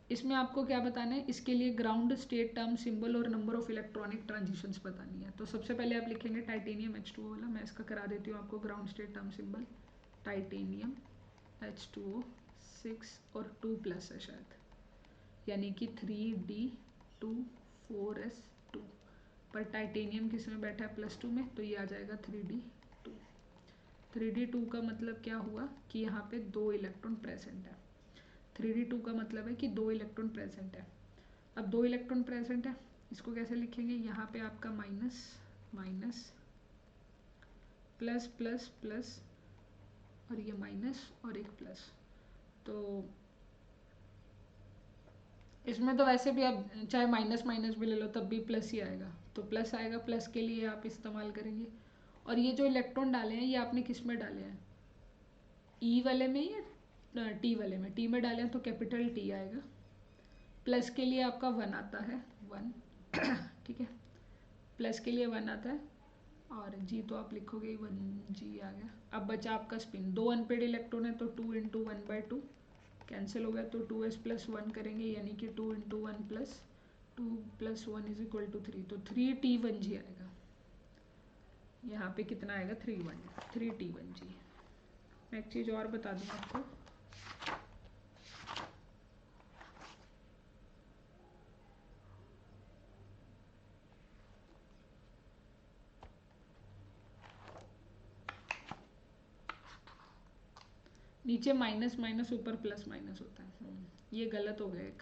इसमें आपको क्या बताना है, इसके लिए ग्राउंड स्टेट टर्म सिंबल और नंबर ऑफ इलेक्ट्रॉनिक ट्रांजिशंस बतानी है। तो सबसे पहले आप लिखेंगे टाइटेनियम H2O वाला। मैं इसका करा देती हूँ आपको ground state term symbol. Titanium H2O 6 और 2+ है शायद, यानी कि 3D2 4S2। पर टाइटेनियम किस में बैठा है, +2 में, तो ये आ जाएगा 3D2। 3D2 का मतलब क्या हुआ कि यहाँ पे 2 इलेक्ट्रॉन प्रेजेंट है। 3D2 का मतलब है कि 2 इलेक्ट्रॉन प्रेजेंट है। अब 2 इलेक्ट्रॉन प्रेजेंट है, इसको कैसे लिखेंगे, यहाँ पे आपका minus minus plus plus plus और ये माइनस और एक प्लस। तो इसमें तो वैसे भी आप चाहे माइनस माइनस भी ले लो तब भी प्लस ही आएगा, तो प्लस आएगा, प्लस के लिए आप इस्तेमाल करेंगे। और ये जो इलेक्ट्रॉन डाले हैं ये आपने किस में डाले हैं, ई वाले में या टी वाले में। टी में डाले हैं तो कैपिटल टी आएगा। प्लस के लिए आपका 1 आता है, 1 ठीक है, प्लस के लिए 1 आता है, और जी तो आप लिखोगे 1G आ गया। अब बचा आपका स्पिन, 2 अनपेड इलेक्ट्रॉन है तो 2 × 1/2 कैंसिल हो गया, तो 2s + 1 करेंगे, यानी कि 2 × 1 + 2 + 1 = 3, तो 3T1G आएगा। यहाँ पे कितना आएगा, 3T1G। मैं एक चीज़ और बता दूँ आपको, नीचे माइनस माइनस ऊपर प्लस माइनस होता है, ये गलत हो गया एक।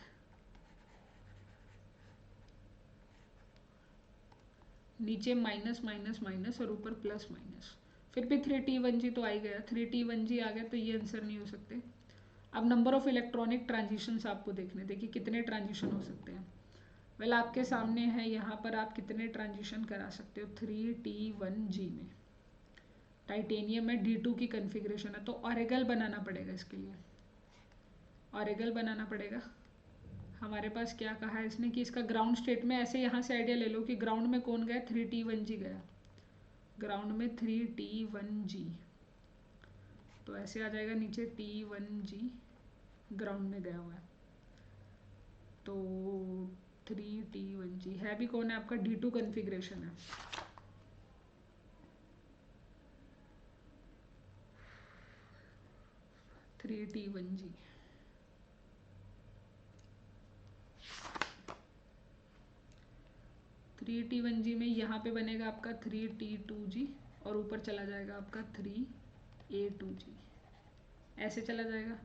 नीचे माइनस माइनस माइनस और ऊपर प्लस माइनस, फिर भी 3T1G तो आ ही गया, 3T1G आ गया, तो ये आंसर नहीं हो सकते। अब नंबर ऑफ इलेक्ट्रॉनिक ट्रांजिशंस आपको देखने, देखिए कितने ट्रांजिशन हो सकते हैं। वेल आपके सामने है, यहाँ पर आप कितने ट्रांजिशन करा सकते हो, 3T1G में टाइटेनियम में D2 की कन्फिग्रेशन है, तो ऑरेगल बनाना पड़ेगा। इसके लिए ऑरेगल बनाना पड़ेगा। हमारे पास क्या कहा है इसने कि इसका ग्राउंड स्टेट में, ऐसे यहाँ से आइडिया ले लो कि ग्राउंड में कौन गया, 3T1G गया, ग्राउंड में 3T1G, तो ऐसे आ जाएगा नीचे T1G ग्राउंड में गया हुआ है, तो 3T1G है भी कौन है आपका, D2 कन्फिग्रेशन है। T1G 3T1G में यहाँ पे बनेगा आपका 3T2G और ऊपर चला जाएगा आपका 3A2G, ऐसे चला जाएगा।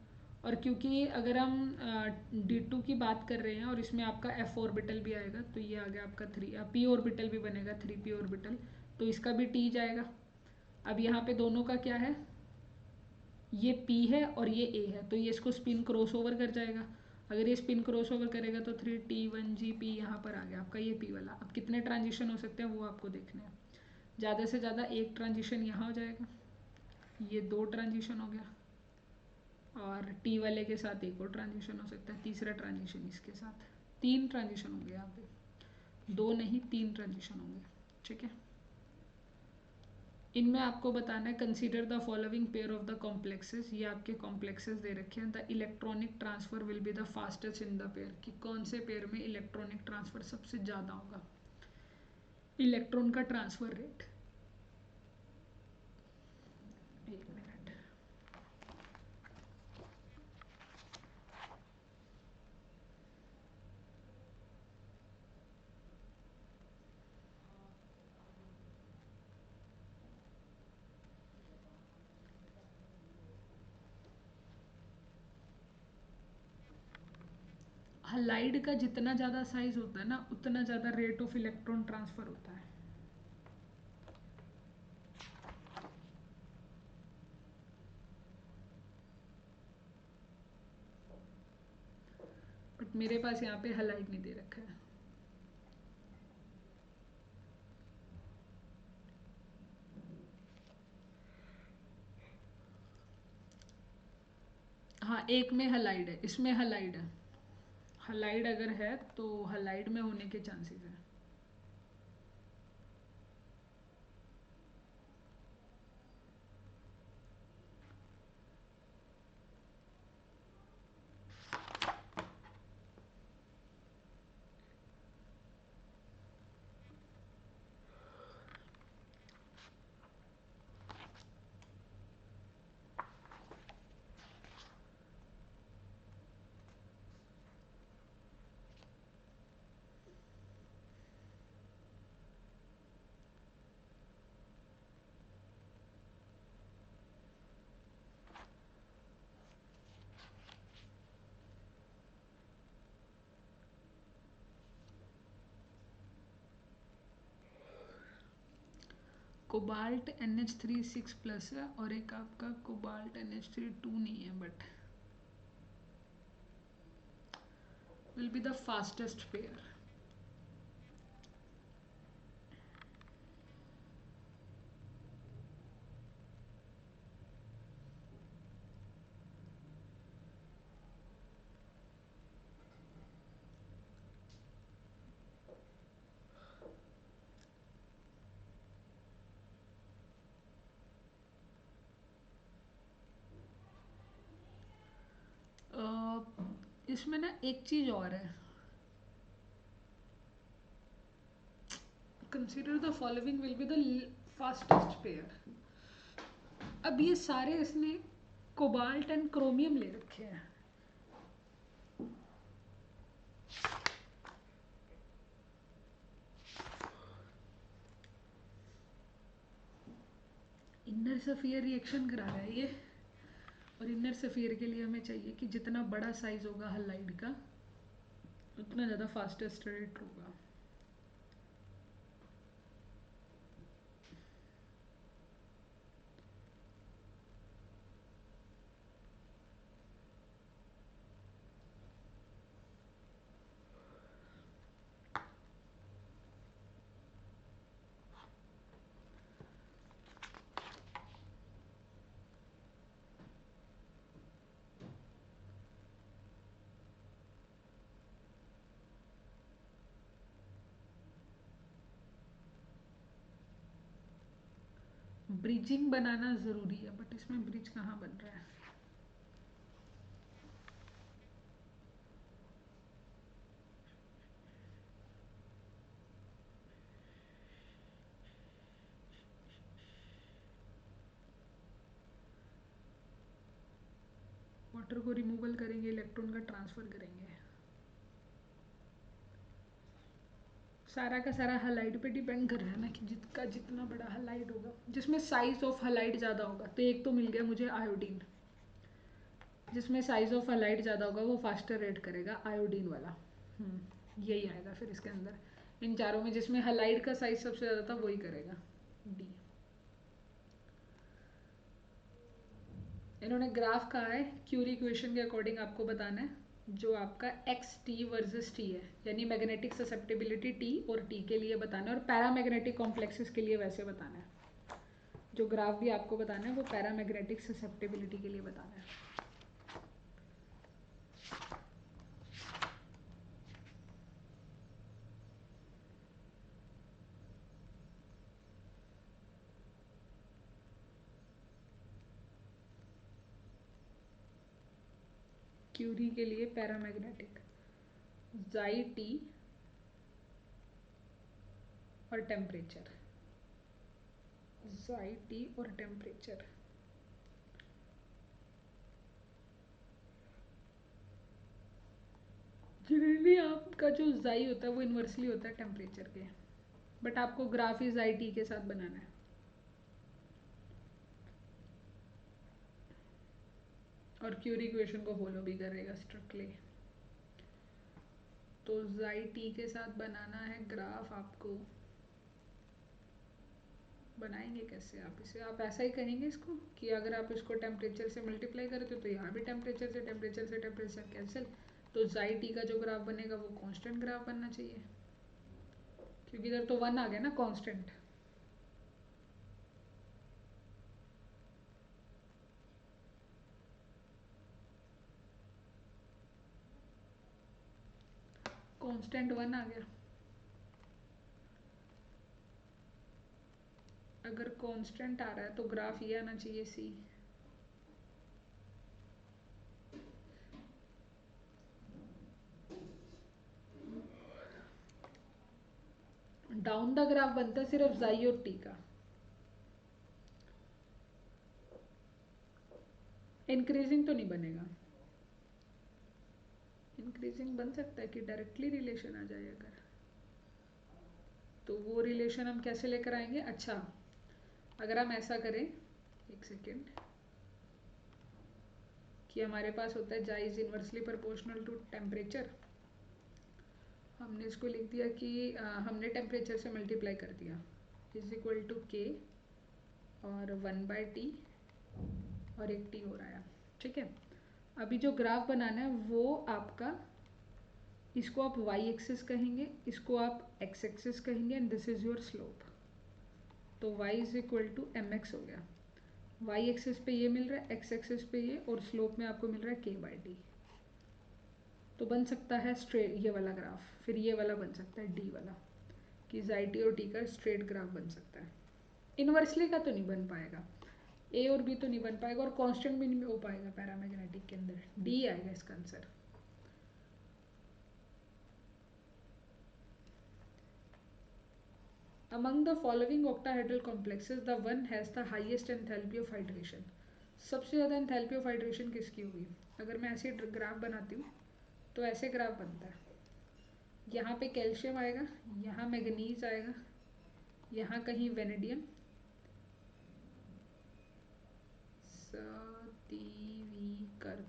और क्योंकि अगर हम D2 की बात कर रहे हैं और इसमें आपका F ऑर्बिटल भी आएगा, तो ये आ गया आपका 3 P ऑर्बिटल भी बनेगा, 3P ऑर्बिटल, तो इसका भी T जाएगा। अब यहाँ पे दोनों का क्या है, ये P है और ये A है, तो ये इसको स्पिन क्रॉस ओवर कर जाएगा। अगर ये स्पिन क्रॉस ओवर करेगा तो 3T1G P यहाँ पर आ गया आपका ये P वाला। अब कितने ट्रांजिशन हो सकते हैं वो आपको देखना है, ज़्यादा से ज़्यादा एक ट्रांजिशन यहाँ हो जाएगा, ये 2 ट्रांजिशन हो गया, और T वाले के साथ एक और ट्रांजिशन हो सकता है, तीसरा ट्रांजिशन इसके साथ, 3 ट्रांजिशन होंगे यहाँ पे, 2 नहीं 3 ट्रांजिशन होंगे, ठीक है। इनमें आपको बताना है consider the following pair of the complexes, ये आपके कॉम्प्लेक्सेस दे रखे हैं। The electronic transfer will be the fastest in the pair, कि कौन से पेयर में इलेक्ट्रॉनिक ट्रांसफर सबसे ज़्यादा होगा, इलेक्ट्रॉन का ट्रांसफर रेट। एक मिनट, हलाइड का जितना ज़्यादा साइज होता है ना, उतना ज़्यादा रेट ऑफ इलेक्ट्रॉन ट्रांसफर होता है। बट मेरे पास यहाँ पे हलाइड नहीं दे रखा है। हाँ, एक में हलाइड है, इसमें हलाइड है। हलाइड अगर है तो हलाइड में होने के चांसेस हैं। कोबाल्ट NH3 6+ है और एक आपका कोबाल्ट NH3 2 नहीं है, but will be the fastest pair. इसमें ना एक चीज और है, consider the following will be the fastest pair. अब ये सारे इसने कोबाल्ट एंड क्रोमियम ले रखे हैं। इनर सफियर रिएक्शन करा रहा है ये, और इनर सफियर के लिए हमें चाहिए कि जितना बड़ा साइज होगा हलाइड का उतना ज़्यादा फास्टेस्ट रेट होगा। ब्रिजिंग बनाना ज़रूरी है, बट इसमें ब्रिज कहाँ बन रहा है? वाटर को रिमूवल करेंगे, इलेक्ट्रॉन का ट्रांसफ़र करेंगे। सारा का सारा हलाइड पे डिपेंड कर रहा है ना, कि जिसका जितना बड़ा हलाइड होगा, जिसमें साइज ऑफ हलाइड ज़्यादा होगा। तो एक तो मिल गया मुझे आयोडीन, जिसमें साइज ऑफ हलाइड ज़्यादा होगा वो फास्टर रेट करेगा, आयोडीन वाला। यही आएगा फिर इसके अंदर, इन चारों में जिसमें हलाइड का साइज सबसे ज़्यादा था वही करेगा, डी। इन्होंने ग्राफ कहा है, क्यूरी इक्वेशन के अकॉर्डिंग आपको बताना है जो आपका एक्स टी वर्सेस टी है, यानी मैग्नेटिक ससेप्टेबिलिटी टी और टी के लिए बताना है, और पैरामैग्नेटिक कॉम्प्लेक्सेस के लिए वैसे बताना है। जो ग्राफ भी आपको बताना है वो पैरामैग्नेटिक ससेप्टेबिलिटी के लिए बताना है। क्यूरी के लिए पैरामैग्नेटिक, जाई टी और टेम्परेचर, जाई टी और टेम्परेचर। जनरली आपका जो जाई होता है वो इन्वर्सली होता है टेम्परेचर के, बट आपको ग्राफ ही जाई टी के साथ बनाना है। और क्यूरी इक्वेशन को फॉलो भी करेगा स्ट्रिक्टली। तो जाई टी के साथ बनाना है ग्राफ आपको। बनाएंगे कैसे आप इसे? आप ऐसा ही करेंगे इसको कि अगर आप इसको टेम्परेचर से मल्टीप्लाई करते हो तो यहाँ भी टेम्परेचर से टेम्परेचर से टेम्परेचर कैंसिल, तो जाई टी का जो ग्राफ बनेगा वो कांस्टेंट ग्राफ बनना चाहिए, क्योंकि इधर तो 1 आ गया ना कांस्टेंट। कांस्टेंट 1 आ गया। अगर कांस्टेंट आ रहा है तो ग्राफ ये आना चाहिए सी। डाउन द ग्राफ बनता है सिर्फ जाई और टी का। इंक्रीजिंग तो नहीं बनेगा। इंक्रीजिंग बन सकता है कि डायरेक्टली रिलेशन आ जाए अगर, तो वो रिलेशन हम कैसे लेकर आएंगे। अच्छा, अगर हम ऐसा करें, एक सेकेंड, कि हमारे पास होता है जाई is inversely proportional to temperature. हमने इसको लिख दिया कि हमने टेम्परेचर से मल्टीप्लाई कर दिया, इज इक्वल टू के और 1/t और एक टी हो रहा है। ठीक है, अभी जो ग्राफ बनाना है वो आपका, इसको आप y एक्सिस कहेंगे, इसको आप x एक्सिस कहेंगे, and this is your slope. तो y is equal to M X हो गया। y एक्सिस पे ये मिल रहा है, x एक्सिस पे ये, और स्लोप में आपको मिल रहा है k/d। तो बन सकता है स्ट्रेट ये वाला ग्राफ, फिर ये वाला बन सकता है d वाला, कि जाई टी और t का स्ट्रेट ग्राफ बन सकता है। इनवर्सली का तो नहीं बन पाएगा, a और b तो नहीं बन पाएगा, और कांस्टेंट भी नहीं हो पाएगा पैरामैग्नेटिक के अंदर। d आएगा इसका answer. Among the following octahedral complexes, the one has the highest enthalpy of hydration. सबसे ज़्यादा enthalpy of hydration किसकी होगी। अगर मैं ऐसे ग्राफ बनाती हूँ तो ऐसे ग्राफ बनता है, यहाँ पे कैल्शियम आएगा, यहाँ मैग्नीज आएगा, यहाँ कहीं वेनेडियम,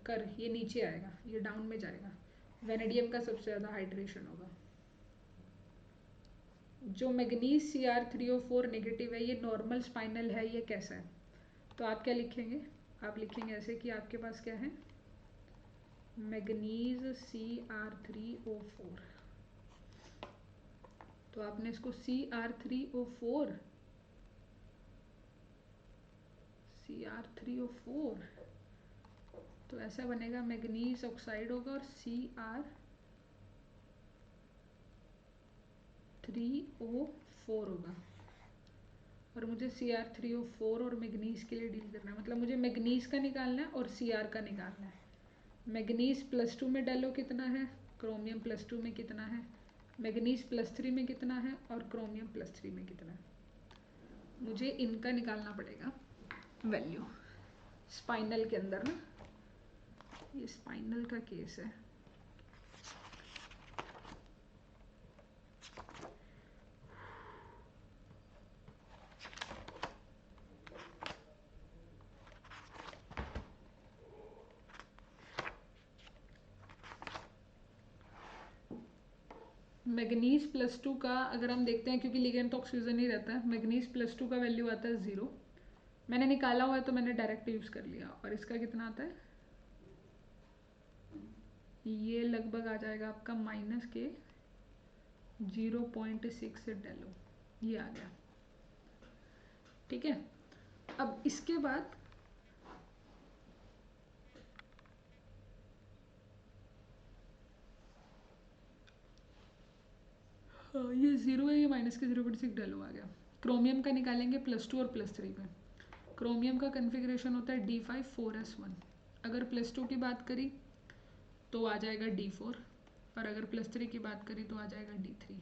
कर ये नीचे आएगा, ये डाउन में जाएगा। वेनेडियम का सबसे ज़्यादा हाइड्रेशन होगा। जो मैग्नीज Cr3O4 नेगेटिव है, ये नॉर्मल स्पाइनल है, ये कैसा है। तो आप क्या लिखेंगे, आप लिखेंगे ऐसे कि आपके पास क्या है, मैग्नीज Cr3O4। तो आपने इसको Cr3O4 तो ऐसा बनेगा, मैग्नीज ऑक्साइड होगा और Cr3O4 होगा। और मुझे Cr3O4 और मैग्नीज के लिए डील करना है, मतलब मुझे मैग्नीज का निकालना है और Cr का निकालना है। मैग्नीज +2 में डालो कितना है, क्रोमियम +2 में कितना है, मैग्नीज +3 में कितना है, और क्रोमियम +3 में कितना है। मुझे इनका निकालना पड़ेगा वैल्यू स्पाइनल के अंदर ना, ये स्पाइनल का केस है। मैग्नीज +2 का अगर हम देखते हैं, क्योंकि लिगेंड तो ऑक्सीजन ही रहता है, मैग्नीज +2 का वैल्यू आता है 0। मैंने निकाला हुआ है तो मैंने डायरेक्ट यूज़ कर लिया। और इसका कितना आता है, ये लगभग आ जाएगा आपका -0.6 से डालो, ये आ गया। ठीक है, अब इसके बाद ये 0 है, ये -0.6 डालो आ गया। क्रोमियम का निकालेंगे +2 और +3 में। क्रोमियम का कन्फिग्रेशन होता है D5 4s1। अगर +2 की बात करी तो आ जाएगा D4, और अगर +3 की बात करी तो आ जाएगा D3।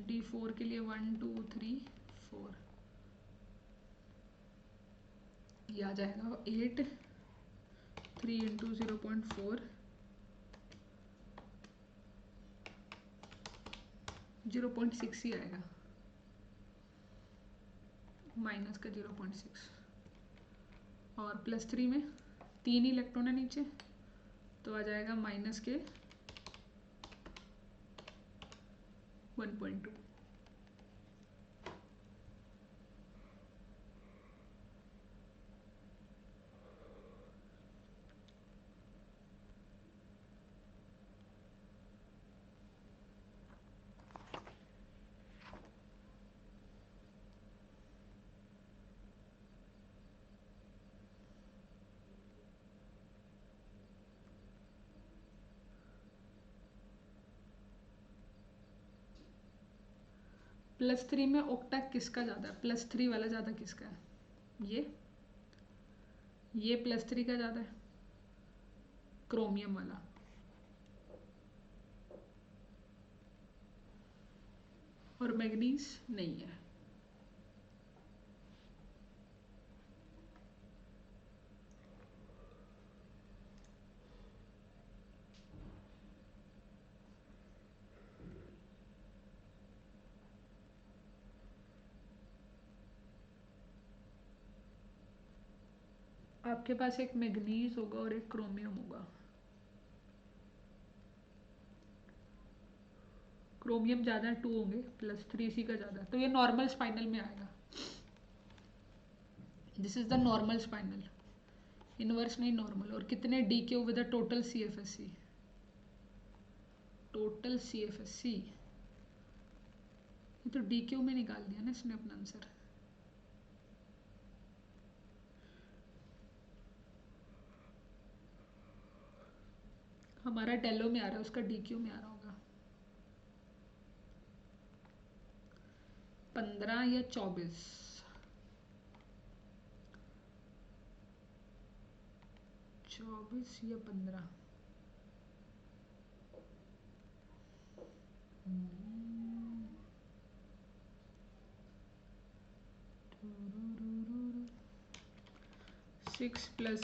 D4 के लिए 1 2 3 4, ये आ जाएगा 8, 3 × 0.4, 0.6 ही आएगा, माइनस का 0.6। और +3 में 3 इलेक्ट्रॉन है नीचे, तो आ जाएगा माइनस के 1.2। +3 में ऑक्टेट किसका ज़्यादा है? +3 वाला ज़्यादा किसका है? ये +3 का ज़्यादा है, क्रोमियम वाला। और मैग्नीज नहीं है। आपके पास एक मैग्नीज होगा और एक क्रोमियम होगा। क्रोमियम ज़्यादा 2 होंगे, +3 इसी का ज़्यादा, तो ये नॉर्मल स्पाइनल में आएगा। This is the normal spinal, inverse नहीं नॉर्मल। और कितने DQ with the total CFSC? Total CFSC ये तो DQ में निकाल दिया ना इसने अपना आंसर। हमारा डेलो में आ रहा है, उसका DQ में आ रहा होगा। 15 या 24? 24 या 15? सिक्स प्लस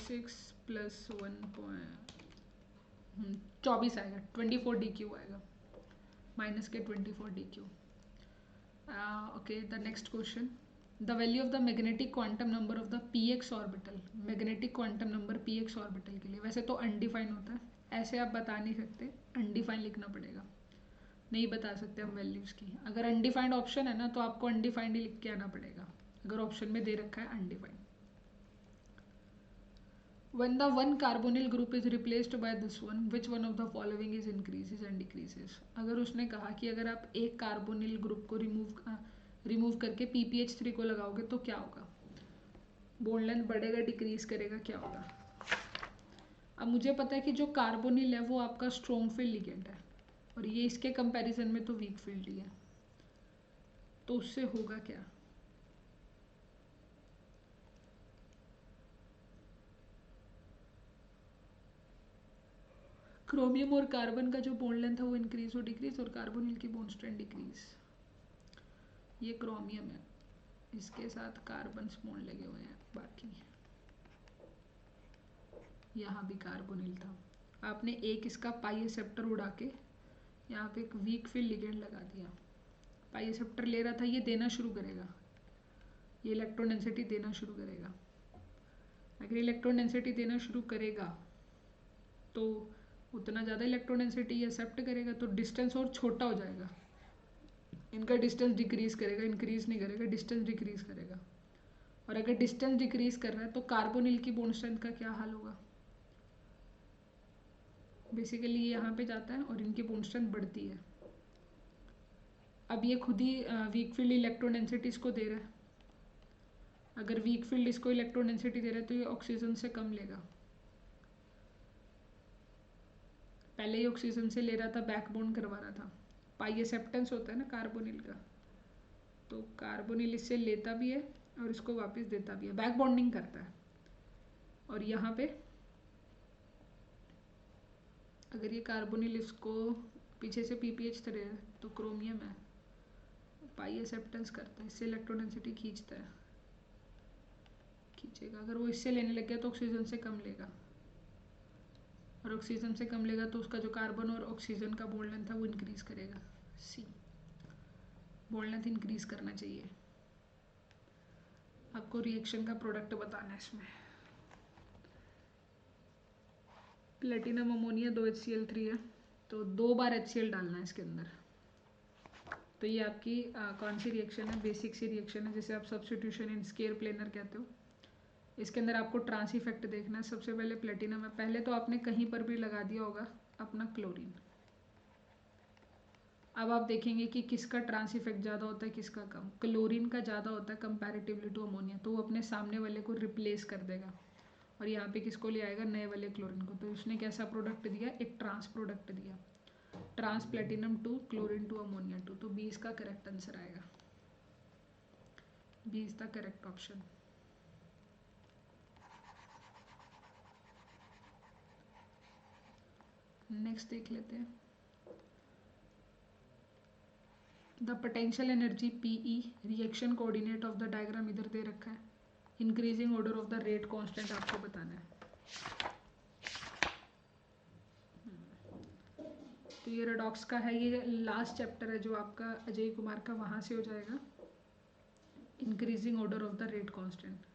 24 आएगा। 24 DQ आएगा, माइनस के 24 DQ। Okay, the next question, the value of the magnetic quantum number of the PX orbital. Magnetic quantum number PX orbital के लिए वैसे तो अनडिफाइन होता है, ऐसे आप बता नहीं सकते, अनडिफाइन लिखना पड़ेगा, नहीं बता सकते हम वैल्यूज़ की। अगर अनडिफाइंड ऑप्शन है ना तो आपको अनडिफाइंड ही लिख के आना पड़ेगा, अगर ऑप्शन में दे रखा है undefined. When the one carbonyl group is replaced by this one, which one of the following is increases and decreases? अगर उसने कहा कि अगर आप एक कार्बोनिल ग्रुप को रिमूव करके PPH3 को लगाओगे तो क्या होगा? बॉन्ड लेंथ बढ़ेगा, डिक्रीज करेगा, क्या होगा? अब मुझे पता है कि जो कार्बोनिल है वो आपका स्ट्रॉन्ग फील्ड लिगेंड है और ये इसके कंपैरिजन में तो वीक फील्ड ही है, तो उससे होगा क्या? क्रोमियम और कार्बन का जो बॉन्ड लेंथ है वो इंक्रीज और डिक्रीज, और कार्बोनिल की बॉन्ड स्ट्रेंथ डिक्रीज। ये क्रोमियम है, इसके साथ कार्बन बॉन्ड लगे हुए हैं, बाकी यहाँ भी कार्बोनिल था। आपने एक इसका पाई एक्सेप्टर उड़ा के यहाँ पे एक वीक फील्ड लिगेंड लगा दिया। पाई एक्सेप्टर ले रहा था, ये देना शुरू करेगा, ये इलेक्ट्रॉन डेंसिटी देना शुरू करेगा। अगर इलेक्ट्रॉन डेंसिटी देना शुरू करेगा तो उतना ज़्यादा इलेक्ट्रॉन डेंसिटी एक्सेप्ट करेगा, तो डिस्टेंस और छोटा हो जाएगा, इनका डिस्टेंस डिक्रीज करेगा, इंक्रीज नहीं करेगा, डिस्टेंस डिक्रीज करेगा। और अगर डिस्टेंस डिक्रीज कर रहा है तो कार्बोनिल की बॉन्ड स्ट्रेंथ का क्या हाल होगा? बेसिकली ये यहाँ पे जाता है और इनकी बॉन्ड स्ट्रेंथ बढ़ती है। अब ये खुद ही वीक फील्ड इलेक्ट्रॉन डेंसिटी इसको दे रहा है, अगर वीक फील्ड इसको इलेक्ट्रॉन डेंसिटी दे रहा है तो ये ऑक्सीजन से कम लेगा। पहले ही ऑक्सीजन से ले रहा था, बैकबोन करवा रहा था, पाई एक्सेप्टेंस होता है ना कार्बोनिल का, तो कार्बोनिल इससे लेता भी है और इसको वापस देता भी है, बैक बॉन्डिंग करता है। और यहाँ पे अगर ये कार्बोनिल इसको पीछे से PPH तरह है तो क्रोमियम है, पाई एक्सेप्टेंस करता है, इससे इलेक्ट्रॉन डेंसिटी खींचता है, खींचेगा। अगर वो इससे लेने लग गया तो ऑक्सीजन से कम लेगा, और ऑक्सीजन से कम लेगा तो उसका जो कार्बन और ऑक्सीजन का बॉन्ड लेंथ है वो इंक्रीज करेगा। सी, बॉन्ड लेंथ इंक्रीज करना चाहिए। आपको रिएक्शन का प्रोडक्ट बताना है इसमें। प्लेटिनम अमोनिया 2 HCl3 है, तो 2 बार HCl डालना है इसके अंदर। तो ये आपकी कौन सी रिएक्शन है? बेसिक सी रिएक्शन है, जिसे आप सब्स्टिट्यूशन इन स्केयर प्लेनर कहते हो। इसके अंदर आपको ट्रांस इफेक्ट देखना है। सबसे पहले प्लेटिनम है, पहले तो आपने कहीं पर भी लगा दिया होगा अपना क्लोरीन। अब आप देखेंगे कि किसका ट्रांस इफेक्ट ज़्यादा होता है, किसका कम। क्लोरीन का ज़्यादा होता है कंपैरेटिवली टू अमोनिया, तो वो अपने सामने वाले को रिप्लेस कर देगा और यहाँ पे किसको ले आएगा? नए वाले क्लोरीन को। तो उसने कैसा प्रोडक्ट दिया? एक ट्रांस प्रोडक्ट दिया, trans platinum two chlorine two ammonia two. तो 20 का करेक्ट आंसर आएगा। B is the correct option. Next देख लेते हैं। The potential energy PE reaction coordinate of the diagram इधर दे रखा है। Increasing order of the rate constant आपको बताना है। तो ये रेडॉक्स का है, ये लास्ट चैप्टर है जो आपका अजय कुमार का, वहाँ से हो जाएगा increasing order of the rate constant.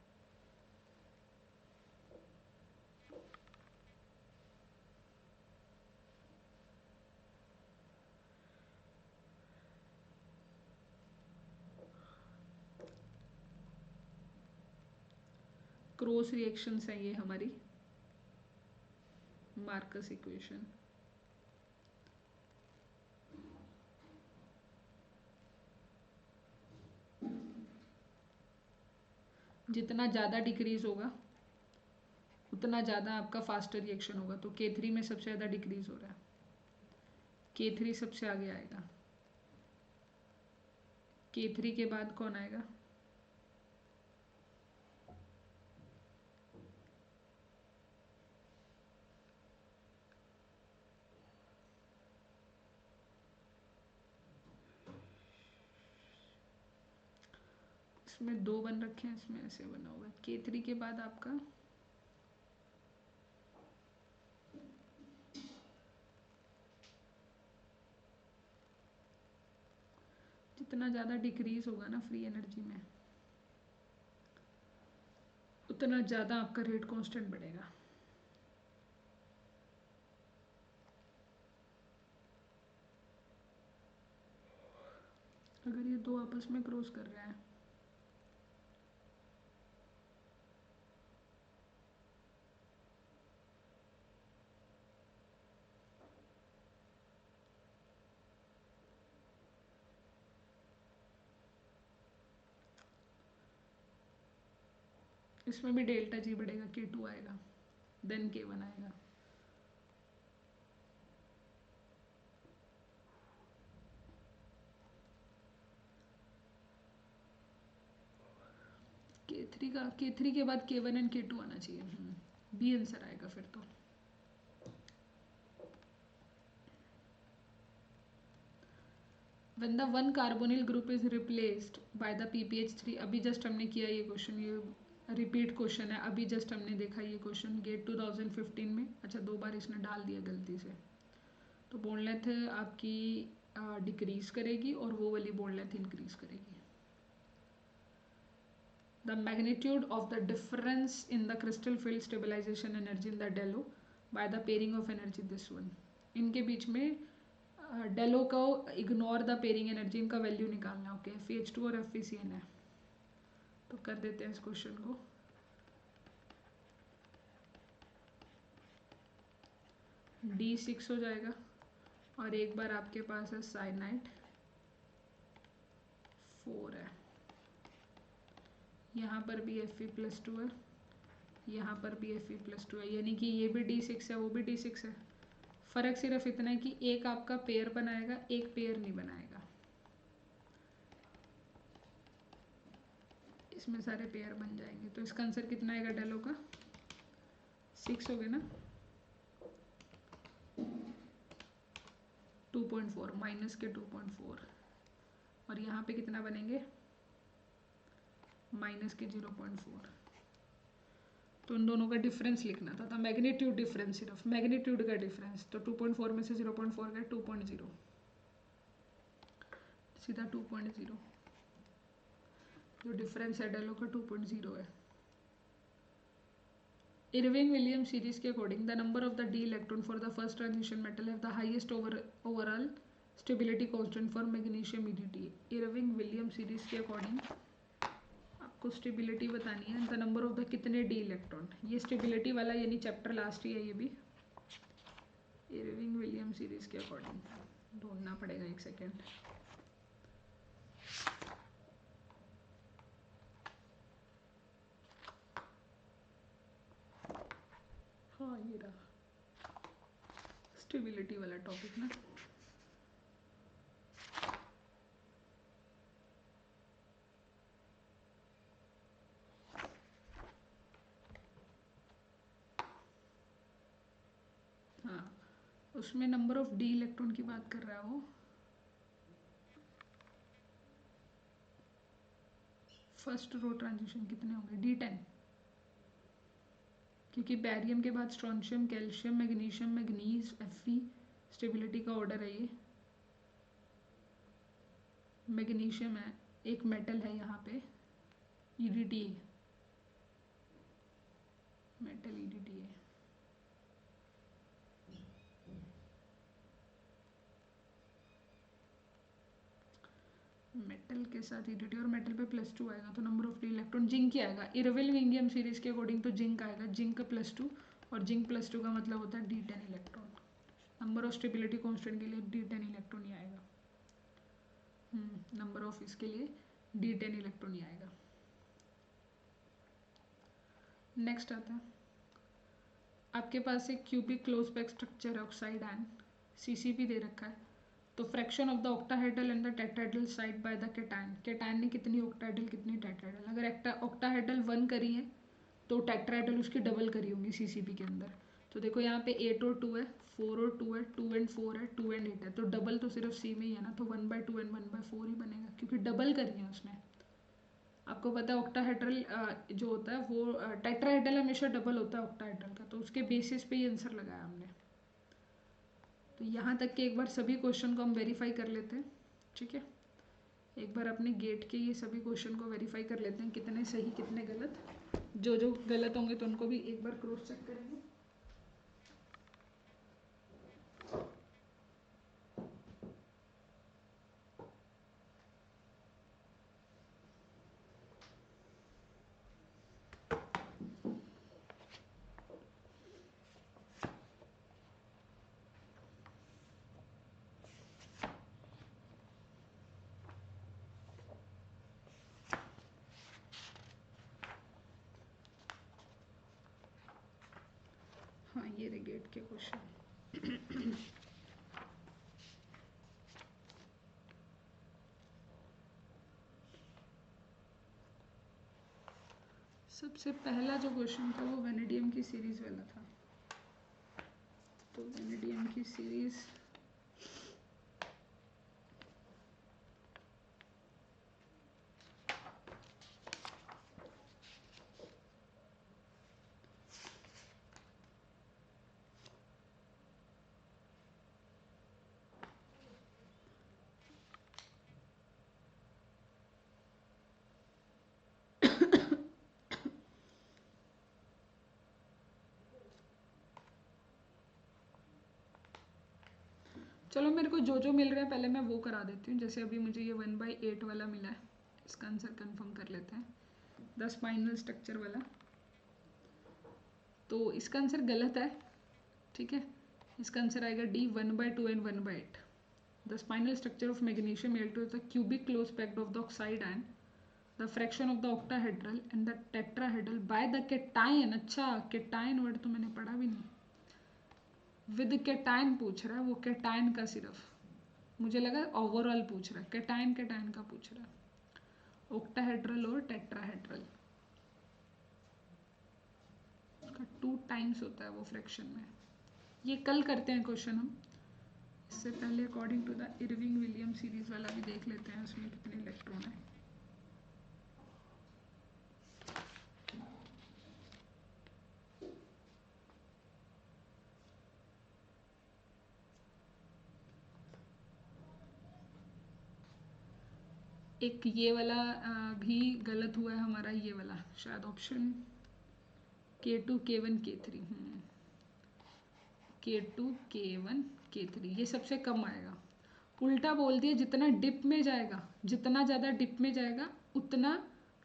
Cross reactions है ये हमारी, मार्कस इक्वेशन। जितना ज़्यादा डिक्रीज होगा उतना ज़्यादा आपका फास्टर रिएक्शन होगा। तो K3 में सबसे ज़्यादा डिक्रीज हो रहा है, K3 सबसे आगे आएगा। K3 के बाद कौन आएगा? इसमें दो बन रखे हैं, इसमें ऐसे बना हुआ है। K3 के बाद आपका जितना ज़्यादा डिक्रीज होगा ना फ्री एनर्जी में, उतना ज़्यादा आपका रेट कांस्टेंट बढ़ेगा। अगर ये दो आपस में क्रॉस कर रहे हैं, इसमें भी डेल्टा जी बढ़ेगा, K2 आएगा, देन K1 आएगा। K3 के बाद K1 एंड K2 आना चाहिए। बी आंसर आएगा फिर तो। When the one carbonyl group is replaced by the PPH3, अभी जस्ट हमने किया ये क्वेश्चन, ये रिपीट क्वेश्चन है, अभी जस्ट हमने देखा ये क्वेश्चन गेट 2015 में। अच्छा, दो बार इसने डाल दिया गलती से। तो बोन लेंथ आपकी डिक्रीज करेगी और वो वाली बोन लेंथ इंक्रीज करेगी। The magnitude of the difference in the crystal field stabilization energy in the DELO by the pairing of energy this one। इनके बीच में डेलो को इग्नोर द पेयरिंग एनर्जी, इनका वैल्यू निकालना। ओके, FeH2 और FeCN है, तो कर देते हैं इस क्वेश्चन को। D6 हो जाएगा और एक बार आपके पास है साइनाइड 4 है, यहाँ पर भी Fe+2 है, यहाँ पर भी Fe+2 है, यानी कि ये भी D6 है, वो भी D6 है। फ़र्क सिर्फ इतना है कि एक आपका पेयर बनाएगा, एक पेयर नहीं बनाएगा। इसमें सारे पेयर बन जाएंगे। तो इसका आंसर कितना आएगा डेलो का? 6 हो गया ना, 2.4 माइनस के 2.4, और यहाँ पे कितना बनेंगे? माइनस के 0.4। तो इन दोनों का डिफरेंस लिखना था, मैग्नीट्यूड डिफरेंस, सिर्फ मैग्नीट्यूड का डिफरेंस। तो 2.4 में से 0.4 गया, 2.0, सीधा 2.0। जो डिफरेंस है डेलो का 2.0 है। इरविंग विलियम सीरीज के according the number of the D electron for the first transition metal have the highest overall stability constant for magnesium EDT. Irving William series के अकॉर्डिंग आपको स्टेबिलिटी बतानी है, द नंबर ऑफ द कितने D electron. ये stability वाला यानी chapter last ही है ये भी। इरविंग विलियम सीरीज के अकॉर्डिंग ढूंढना पड़ेगा, एक सेकेंड। हाँ, ये रहा स्टेबिलिटी वाला टॉपिक ना। उसमें नंबर ऑफ डी इलेक्ट्रॉन की बात कर रहा है वो। फर्स्ट रो ट्रांजिशन कितने होंगे, D10, क्योंकि बैरियम के बाद strontium, calcium, magnesium, manganese, Fe stability का ऑर्डर है ये। मैग्नीशियम है, एक मेटल है यहाँ पे, EDTA, मेटल EDTA। मेटल के साथ EDTA और मेटल पे +2 आएगा तो number of D electron zinc ही आएगा। इरविल-विंगियम सीरीज के अकॉर्डिंग तो जिंक आएगा, जिंक का +2, और जिंक +2 का मतलब होता है D10 electron. Number of stability constant के लिए D10 इलेक्ट्रॉन ही आएगा। नंबर ऑफ इसके लिए D10 इलेक्ट्रॉन ही आएगा। नेक्स्ट आता है, आपके पास एक क्यूबिक क्लोज पैक स्ट्रक्चर है, ऑक्साइड आयन, CCP दे रखा है। तो fraction of the octahedral and the tetrahedral side by the cation, cation ने कितनी ऑक्टाहेड्रल कितनी टेट्राहेड्रल, अगर ऑक्टाहेड्रल 1 करी है तो टेट्राहेड्रल उसकी डबल करी होंगी CCP के अंदर। तो देखो यहाँ पे 8 और 2 है, 4 और 2 है, 2 एंड 4 है, 2 एंड 8 है, तो डबल तो सिर्फ C में ही है ना, तो 1/2 एंड 1/4 ही बनेगा क्योंकि डबल करी है उसने। आपको पता है ऑक्टाहेड्रल जो होता है वो टेट्राहेड्रल हमेशा डबल होता है ऑक्टाहेड्रल का, तो उसके बेसिस पे ही आंसर लगाया हमने। तो यहाँ तक के एक बार सभी क्वेश्चन को हम वेरीफाई कर लेते हैं, ठीक है। एक बार अपने गेट के ये सभी क्वेश्चन को वेरीफाई कर लेते हैं, कितने सही कितने गलत। जो जो गलत होंगे तो उनको भी एक बार क्रॉस चेक करेंगे। हाँ ये रहे गेट के क्वेश्चन। सबसे पहला जो क्वेश्चन था वो वेनेडियम की सीरीज वाला था। तो वेनेडियम की सीरीज चलो मेरे को जो जो मिल रहा है पहले मैं वो करा देती हूँ। जैसे अभी मुझे ये 1/8 वाला मिला है, इसका आंसर कंफर्म कर लेते हैं। द स्पाइनल स्ट्रक्चर वाला, तो इसका आंसर गलत है, ठीक है। इसका आंसर आएगा D 1/2 and 1/8। The spinal structure of magnesium Al2 is the cubic close packed of the oxide ion, the fraction of the octahedral and the tetrahedral by the cation. अच्छा केटायन वर्ड तो मैंने पढ़ा भी नहीं, with cation पूछ रहा है वो, केटायन का सिर्फ, मुझे लगा ओवरऑल पूछ रहा है, केटायन केटायन का पूछ रहा है। ऑक्टाहेड्रल और टेट्राहेड्रल उसका 2 टाइम्स होता है वो फ्रैक्शन में। ये कल करते हैं क्वेश्चन हम, इससे पहले according to the Irving William series वाला भी देख लेते हैं उसमें कितने इलेक्ट्रॉन है। एक ये वाला भी गलत हुआ है हमारा, ये वाला शायद option K2 K1 K3, K2 K1 K3 ये सबसे कम आएगा। उल्टा बोल दिया, जितना डिप में जाएगा, जितना ज़्यादा डिप में जाएगा उतना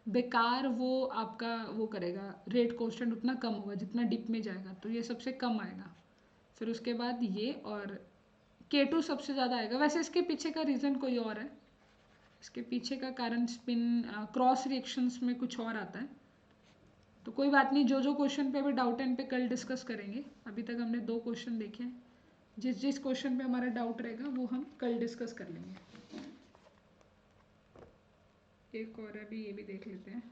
बेकार वो आपका वो करेगा, रेट कॉन्स्टेंट उतना कम होगा जितना डिप में जाएगा, तो ये सबसे कम आएगा। फिर उसके बाद ये, और K2 सबसे ज़्यादा आएगा। वैसे इसके पीछे का रीज़न कोई और है, इसके पीछे का कारण स्पिन क्रॉस रिएक्शंस में कुछ और आता है। तो कोई बात नहीं, जो जो क्वेश्चन पे अभी डाउट है इन पे कल डिस्कस करेंगे। अभी तक हमने 2 क्वेश्चन देखे हैं, जिस जिस क्वेश्चन पे हमारा डाउट रहेगा वो हम कल डिस्कस कर लेंगे। एक और है अभी, ये भी देख लेते हैं।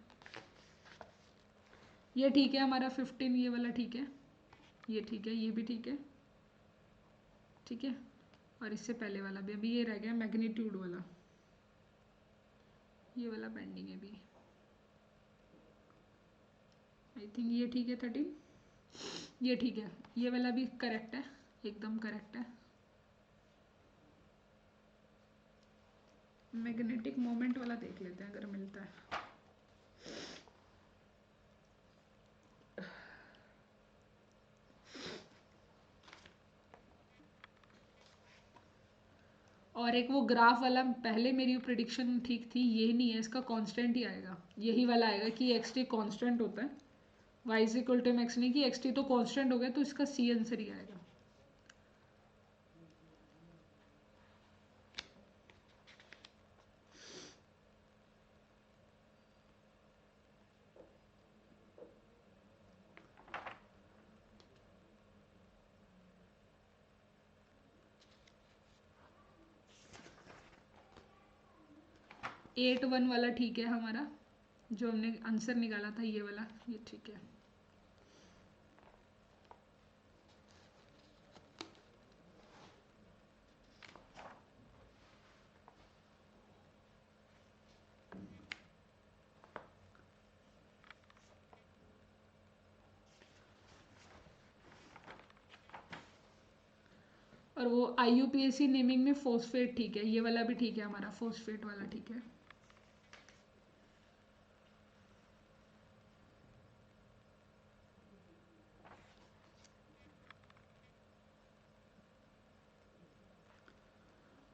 ये ठीक है हमारा 15, ये वाला ठीक है, ये ठीक है, ये भी ठीक है। ठीक है, और इससे पहले वाला भी। अभी ये रह गया मैग्नीट्यूड वाला, ये वाला पेंडिंग है अभी। आई थिंक ये ठीक है 13, ये ठीक है, ये वाला भी करेक्ट है, एकदम करेक्ट है। मैग्नेटिक मोमेंट वाला देख लेते हैं अगर मिलता है। और एक वो ग्राफ वाला, पहले मेरी प्रिडिक्शन ठीक थी, ये नहीं है, इसका कांस्टेंट ही आएगा, यही वाला आएगा कि एक्स टी कॉन्स्टेंट होता है, Y is equal to X नहीं कि एक्स टी तो कांस्टेंट हो गया, तो इसका सी आंसर ही आएगा। एट वन वाला ठीक है हमारा, जो हमने आंसर निकाला था ये वाला, ये ठीक है। और वो IUPAC नेमिंग में फोस्फेट ठीक है, ये वाला भी ठीक है हमारा, फोस्फेट वाला ठीक है।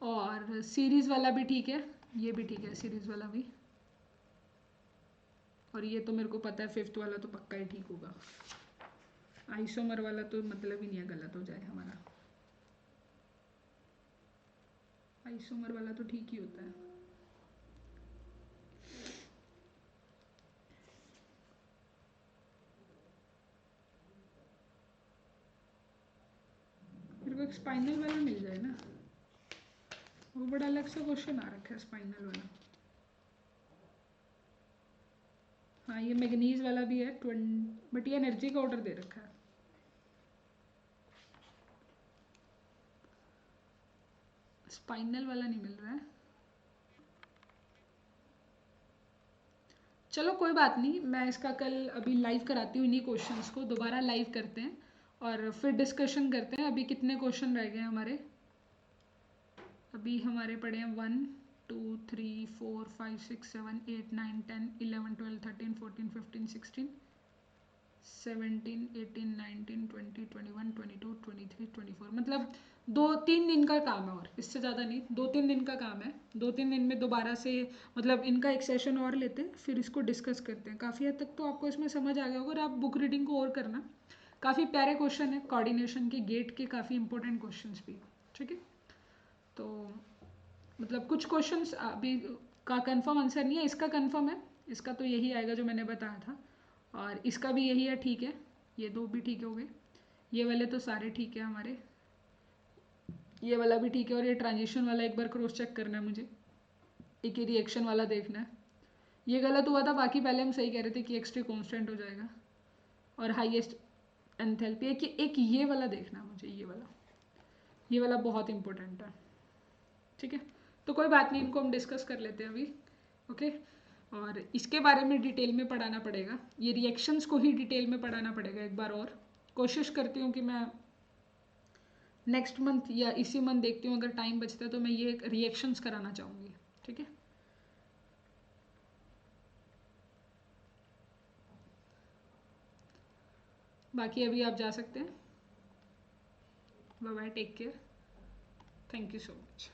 और सीरीज वाला भी ठीक है, ये भी ठीक है सीरीज वाला भी। और ये तो मेरे को पता है फिफ्थ वाला तो पक्का ही ठीक होगा। आइसोमर वाला तो मतलब ही नहीं है, गलत हो जाए हमारा। आइसोमर वाला तो ठीक ही होता है। मेरे को एक स्पाइनल वाला मिल जाए ना, वो बड़ा अलग सा क्वेश्चन आ रखा है स्पाइनल वाला। हाँ ये मैग्नीज वाला भी है, बट ये एनर्जी का ऑर्डर दे रखा है। स्पाइनल वाला नहीं मिल रहा है। चलो कोई बात नहीं, मैं इसका कल अभी लाइव कराती हूँ, इन्हीं क्वेश्चंस को दोबारा लाइव करते हैं और फिर डिस्कशन करते हैं। अभी कितने क्वेश्चन रह गए हैं हमारे? अभी हमारे पड़े हैं 1 2 3 4 5 6 7 8 9 10 11 12 13 14 15 16 17 18 19 20 21 22 23 24, मतलब 2-3 दिन का काम है, और इससे ज़्यादा नहीं, 2-3 दिन का काम है। 2-3 दिन में दोबारा से मतलब इनका एक सेशन और लेते हैं, फिर इसको डिस्कस करते हैं। काफ़ी हद तक तो आपको इसमें समझ आ गया होगा, और आप बुक रीडिंग को और करना। काफ़ी प्यारे क्वेश्चन है, कोऑर्डिनेशन के, गेट के काफ़ी इंपॉर्टेंट क्वेश्चन भी। ठीक है, तो मतलब कुछ क्वेश्चंस अभी का कंफर्म आंसर नहीं है, इसका कंफर्म है, इसका तो यही आएगा जो मैंने बताया था, और इसका भी यही है। ठीक है, ये दो भी ठीक हो गए, ये वाले तो सारे ठीक है हमारे, ये वाला भी ठीक है, और ये ट्रांजिशन वाला एक बार क्रॉस चेक करना है मुझे, एक ही रिएक्शन वाला देखना है। ये गलत हुआ था, बाकी पहले हम सही कह रहे थे कि एक्स टी कॉन्स्टेंट हो जाएगा। और हाईएस्ट एंथैल्पी एक ये वाला देखना है मुझे, ये वाला बहुत इंपॉर्टेंट है। ठीक है, तो कोई बात नहीं, इनको हम डिस्कस कर लेते हैं अभी। ओके, और इसके बारे में डिटेल में पढ़ाना पड़ेगा, ये रिएक्शंस को ही डिटेल में पढ़ाना पड़ेगा एक बार और। कोशिश करती हूँ कि मैं नेक्स्ट मंथ या इसी मंथ देखती हूँ, अगर टाइम बचता है तो मैं ये रिएक्शंस कराना चाहूँगी। ठीक है, बाकी अभी आप जा सकते हैं। Bye bye, take care, thank you so much.